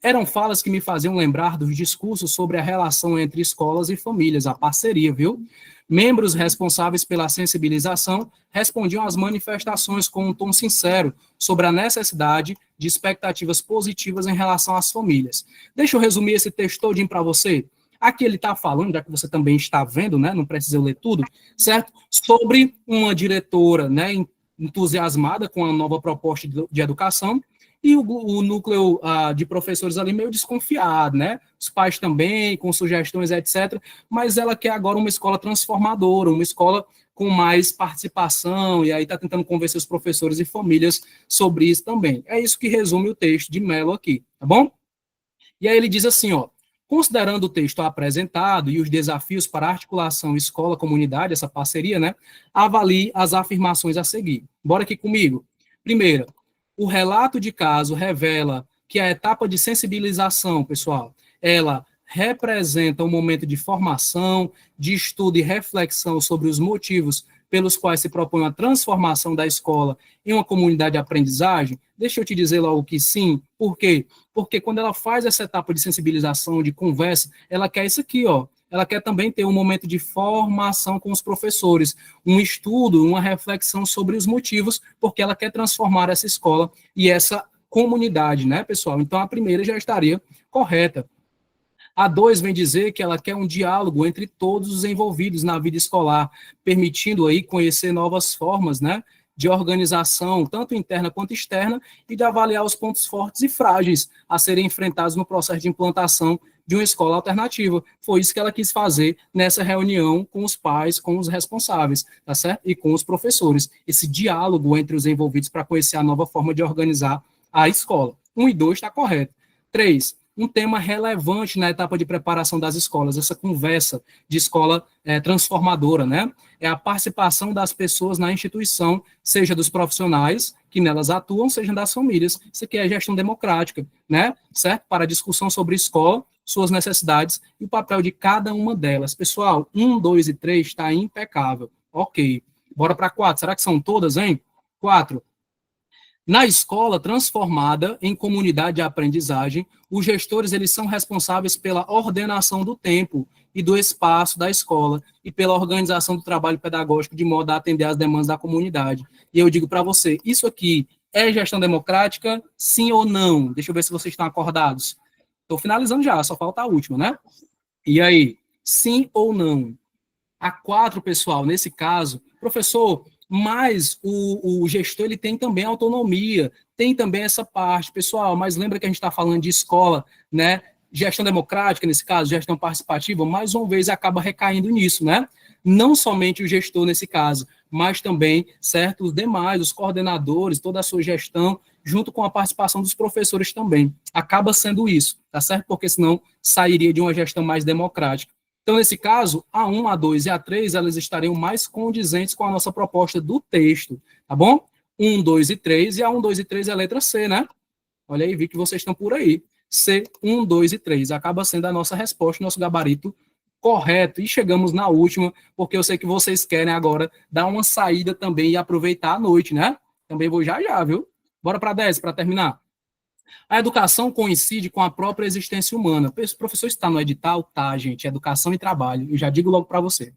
Eram falas que me faziam lembrar dos discursos sobre a relação entre escolas e famílias, a parceria, viu? Membros responsáveis pela sensibilização respondiam às manifestações com um tom sincero sobre a necessidade de expectativas positivas em relação às famílias. Deixa eu resumir esse texto todinho para você. Aqui ele está falando, já que você também está vendo, né, não precisa eu ler tudo, certo? Sobre uma diretora, né, entusiasmada com a nova proposta de educação, e o núcleo de professores ali meio desconfiado, né? Os pais também, com sugestões, etc. Mas ela quer agora uma escola transformadora, uma escola com mais participação, e aí está tentando convencer os professores e famílias sobre isso também. É isso que resume o texto de Mello aqui, tá bom? E aí ele diz assim, ó, considerando o texto apresentado e os desafios para a articulação escola-comunidade, essa parceria, né, avalie as afirmações a seguir. Bora aqui comigo. Primeira, o relato de caso revela que a etapa de sensibilização, pessoal, ela representa um momento de formação, de estudo e reflexão sobre os motivos pelos quais se propõe a transformação da escola em uma comunidade de aprendizagem. Deixa eu te dizer logo que sim. Por quê? Porque quando ela faz essa etapa de sensibilização, de conversa, ela quer isso aqui, ó. Ela quer também ter um momento de formação com os professores, um estudo, uma reflexão sobre os motivos, porque ela quer transformar essa escola e essa comunidade, né, pessoal? Então, a primeira já estaria correta. A 2 vem dizer que ela quer um diálogo entre todos os envolvidos na vida escolar, permitindo aí conhecer novas formas, né, de organização, tanto interna quanto externa, e de avaliar os pontos fortes e frágeis a serem enfrentados no processo de implantação de uma escola alternativa. Foi isso que ela quis fazer nessa reunião com os pais, com os responsáveis, tá certo? E com os professores. Esse diálogo entre os envolvidos para conhecer a nova forma de organizar a escola. 1 e 2 está correto. 3, um tema relevante na etapa de preparação das escolas, essa conversa de escola transformadora, né? É a participação das pessoas na instituição, seja dos profissionais que nelas atuam, seja das famílias. Isso aqui é gestão democrática, né? Certo? Para a discussão sobre escola, suas necessidades e o papel de cada uma delas. Pessoal, 1, 2 e 3 está impecável. Ok. Bora para 4. Será que são todas, hein? 4. Na escola transformada em comunidade de aprendizagem, os gestores eles são responsáveis pela ordenação do tempo e do espaço da escola e pela organização do trabalho pedagógico de modo a atender às demandas da comunidade. E eu digo para você, isso aqui é gestão democrática, sim ou não? Deixa eu ver se vocês estão acordados. Estou finalizando já, só falta a última, né? E aí, sim ou não? A 4, pessoal, nesse caso, professor, mas o gestor ele tem também autonomia, tem também essa parte, pessoal, mas lembra que a gente está falando de escola, né? Gestão democrática, nesse caso, gestão participativa, mais uma vez acaba recaindo nisso, né? Não somente o gestor nesse caso, mas também, certo, os demais, os coordenadores, toda a sua gestão, junto com a participação dos professores também. Acaba sendo isso, tá certo? Porque senão sairia de uma gestão mais democrática. Então, nesse caso, a 1, a 2 e a 3, elas estariam mais condizentes com a nossa proposta do texto, tá bom? 1, 2 e 3, e a 1, 2 e 3 é a letra C, né? Olha aí, vi que vocês estão por aí. C, 1, 2 e 3. Acaba sendo a nossa resposta, nosso gabarito correto. E chegamos na última, porque eu sei que vocês querem agora dar uma saída também e aproveitar a noite, né? Também vou já, viu? Bora para 10, para terminar. A educação coincide com a própria existência humana. O professor está no edital? Tá, gente. Educação e trabalho. Eu já digo logo para você.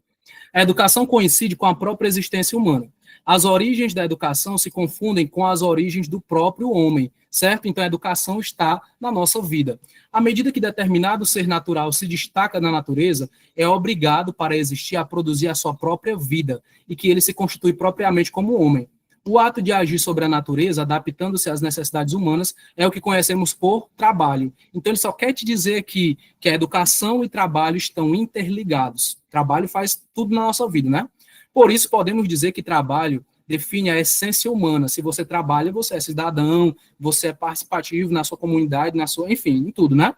A educação coincide com a própria existência humana. As origens da educação se confundem com as origens do próprio homem, certo? Então, a educação está na nossa vida. À medida que determinado ser natural se destaca na natureza, é obrigado, para existir, a produzir a sua própria vida, e que ele se constitui propriamente como homem. O ato de agir sobre a natureza, adaptando-se às necessidades humanas, é o que conhecemos por trabalho. Então, ele só quer te dizer aqui que a educação e trabalho estão interligados. Trabalho faz tudo na nossa vida, né? Por isso, podemos dizer que trabalho define a essência humana. Se você trabalha, você é cidadão, você é participativo na sua comunidade, enfim, em tudo, né?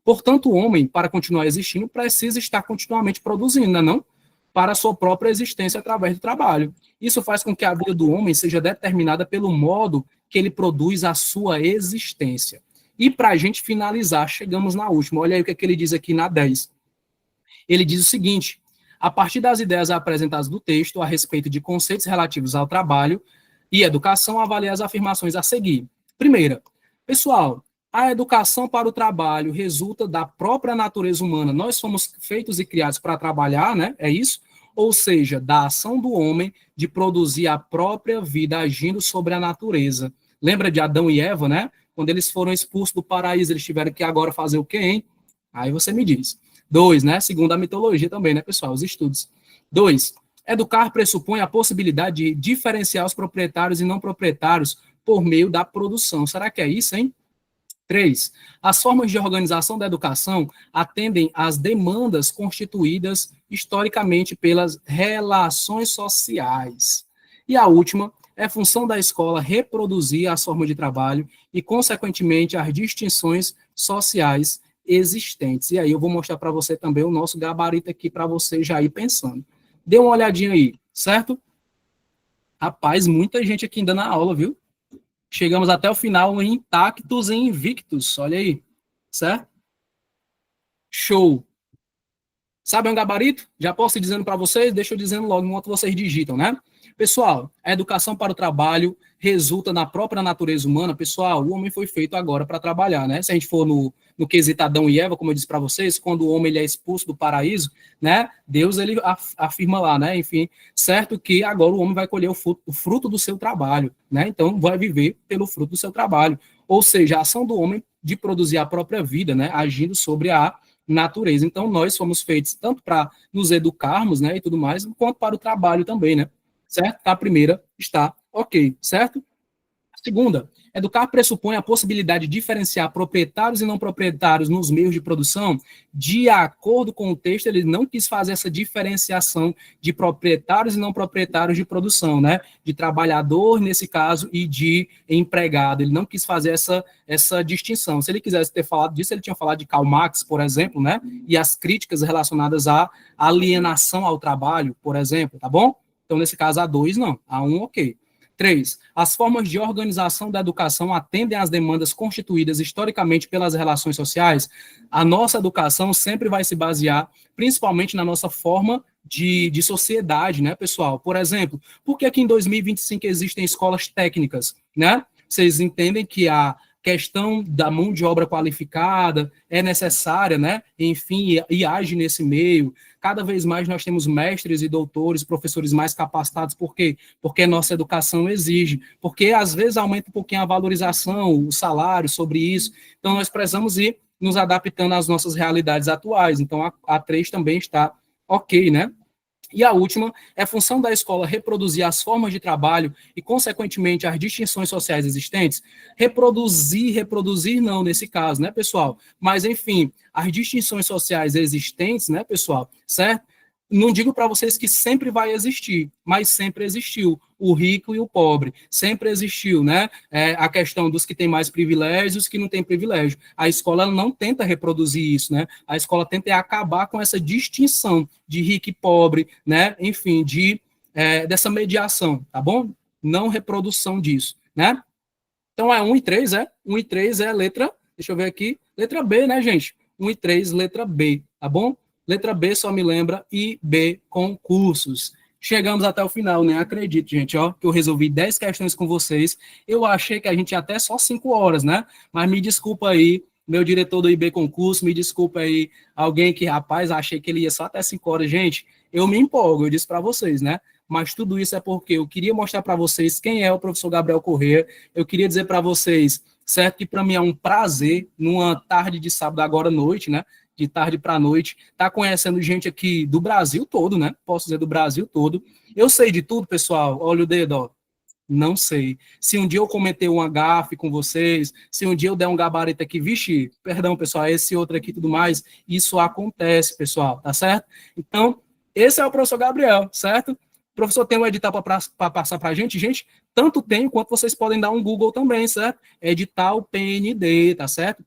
Portanto, o homem, para continuar existindo, precisa estar continuamente produzindo, não? Para a sua própria existência através do trabalho. Isso faz com que a vida do homem seja determinada pelo modo que ele produz a sua existência. E para a gente finalizar, chegamos na última. Olha aí o que ele diz aqui na 10. Ele diz o seguinte: a partir das ideias apresentadas do texto a respeito de conceitos relativos ao trabalho e educação, avalie as afirmações a seguir. Primeira, pessoal, a educação para o trabalho resulta da própria natureza humana. Nós fomos feitos e criados para trabalhar, né? É isso? Ou seja, da ação do homem de produzir a própria vida agindo sobre a natureza. Lembra de Adão e Eva, né? Quando eles foram expulsos do paraíso, eles tiveram que agora fazer o quê, hein? Aí você me diz. 2, né? Segundo a mitologia também, né, pessoal? Os estudos. 2. Educar pressupõe a possibilidade de diferenciar os proprietários e não proprietários por meio da produção. Será que é isso, hein? 3. As formas de organização da educação atendem às demandas constituídas historicamente pelas relações sociais. E a última, é função da escola reproduzir as formas de trabalho e, consequentemente, as distinções sociais existentes. E aí eu vou mostrar para você também o nosso gabarito aqui para você já ir pensando. Dê uma olhadinha aí, certo? Rapaz, muita gente aqui ainda na aula, viu? Chegamos até o final intactos e invictos, olha aí, certo? Show. Sabe um gabarito? Já posso ir dizendo para vocês? Deixa eu dizendo logo enquanto vocês digitam, né? Pessoal, a educação para o trabalho resulta na própria natureza humana. Pessoal, o homem foi feito agora para trabalhar, né? Se a gente for no quesito Adão e Eva, como eu disse para vocês, quando o homem ele é expulso do paraíso, né? Deus ele afirma lá, né? Enfim, certo que agora o homem vai colher o fruto do seu trabalho, né? Então vai viver pelo fruto do seu trabalho. Ou seja, a ação do homem de produzir a própria vida, né? Agindo sobre a natureza. Então, nós fomos feitos tanto para nos educarmos, né, e tudo mais, quanto para o trabalho também, né? Certo? A primeira está ok, certo? A segunda, educar pressupõe a possibilidade de diferenciar proprietários e não proprietários nos meios de produção. De acordo com o texto, ele não quis fazer essa diferenciação de proprietários e não proprietários de produção, né? De trabalhador, nesse caso, e de empregado. Ele não quis fazer essa distinção. Se ele quisesse ter falado disso, ele tinha falado de Karl Marx, por exemplo, né? E as críticas relacionadas à alienação ao trabalho, por exemplo, tá bom? Então, nesse caso, a 2, não. A 1, ok. 3. As formas de organização da educação atendem às demandas constituídas historicamente pelas relações sociais. A nossa educação sempre vai se basear principalmente na nossa forma de sociedade, né, pessoal? Por exemplo, por que aqui em 2025 existem escolas técnicas, né? Vocês entendem que a questão da mão de obra qualificada é necessária, né? Enfim, e age nesse meio. Cada vez mais nós temos mestres e doutores, professores mais capacitados. Por quê? Porque a nossa educação exige. Porque, às vezes, aumenta um pouquinho a valorização, o salário sobre isso. Então, nós precisamos ir nos adaptando às nossas realidades atuais. Então, a 3 também está ok, né? E a última é a função da escola reproduzir as formas de trabalho e, consequentemente, as distinções sociais existentes. Reproduzir não nesse caso, né, pessoal? Mas, enfim, as distinções sociais existentes, né, pessoal, certo? Não digo para vocês que sempre vai existir, mas sempre existiu. O rico e o pobre, sempre existiu, né? A questão dos que têm mais privilégios e os que não têm privilégio. A escola não tenta reproduzir isso, né? A escola tenta acabar com essa distinção de rico e pobre, né? Enfim, dessa mediação, tá bom? Não reprodução disso, né? Então, 1 e 3, 1 e 3 é letra, deixa eu ver aqui, letra B, né, gente? 1 e 3, letra B, tá bom? Letra B só me lembra IB concursos. Chegamos até o final, né? Acredito, gente, ó, que eu resolvi 10 questões com vocês. Eu achei que a gente ia até só 5 horas, né? Mas me desculpa aí, meu diretor do IB concurso, me desculpa aí, alguém que, rapaz, achei que ele ia só até 5 horas. Gente, eu me empolgo, eu disse para vocês, né? Mas tudo isso é porque eu queria mostrar para vocês quem é o professor Gabriel Corrêa. Eu queria dizer para vocês, certo, que para mim é um prazer, numa tarde de sábado, agora à noite, né? De tarde para noite, tá conhecendo gente aqui do Brasil todo, né? Posso dizer do Brasil todo. Eu sei de tudo, pessoal. Olha o dedo, ó. Não sei. Se um dia eu cometer um gafe com vocês, se um dia eu der um gabarito aqui, vixe, perdão, pessoal, esse outro aqui e tudo mais, isso acontece, pessoal, tá certo? Então, esse é o professor Gabriel, certo? O professor tem um edital para passar para a gente? Gente, tanto tem quanto vocês podem dar um Google também, certo? Edital PND, tá certo?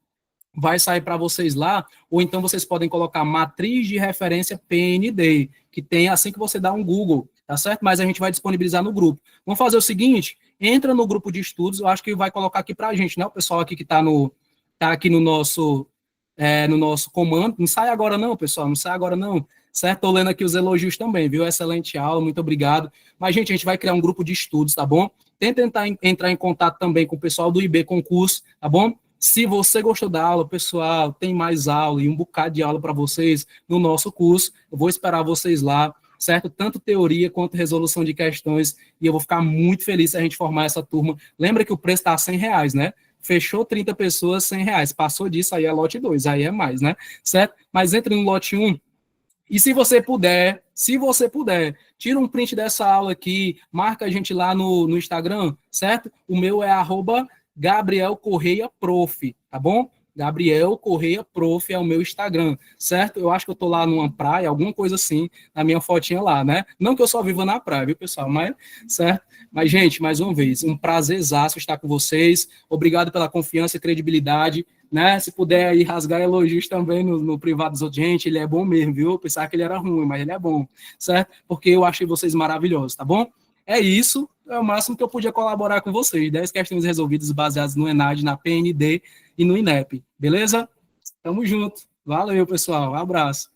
Vai sair para vocês lá, ou então vocês podem colocar matriz de referência PND, que tem assim que você dá um Google, tá certo? Mas a gente vai disponibilizar no grupo. Vamos fazer o seguinte, entra no grupo de estudos, eu acho que vai colocar aqui para a gente, né? O pessoal aqui que está aqui no nosso comando. Não sai agora não, pessoal, não sai agora não, certo? Estou lendo aqui os elogios também, viu? Excelente aula, muito obrigado. Mas, gente, a gente vai criar um grupo de estudos, tá bom? Tenta entrar em contato também com o pessoal do IB Concurso, tá bom? Se você gostou da aula, pessoal, tem mais aula e um bocado de aula para vocês no nosso curso. Eu vou esperar vocês lá, certo? Tanto teoria quanto resolução de questões. E eu vou ficar muito feliz se a gente formar essa turma. Lembra que o preço está a R$100, né? Fechou 30 pessoas, R$ 100. Passou disso, aí é lote 2, aí é mais, né? Certo? Mas entre no lote 1. E se você puder, tira um print dessa aula aqui, marca a gente lá no Instagram, certo? O meu é @GabrielCorreiaProf, tá bom? Gabriel Correia Prof é o meu Instagram, certo? Eu acho que eu tô lá numa praia, alguma coisa assim, na minha fotinha lá, né? Não que eu só viva na praia, viu, pessoal? Mas, certo? Mas, gente, mais uma vez, um prazerzaço estar com vocês. Obrigado pela confiança e credibilidade, né? Se puder aí rasgar elogios também no privado dos outros, gente, ele é bom mesmo, viu? Eu pensava que ele era ruim, mas ele é bom, certo? Porque eu achei vocês maravilhosos, tá bom? É isso, é o máximo que eu podia colaborar com vocês. 10 questões resolvidas baseadas no ENAD, na PND e no INEP, beleza? Tamo junto. Valeu, pessoal. Um abraço.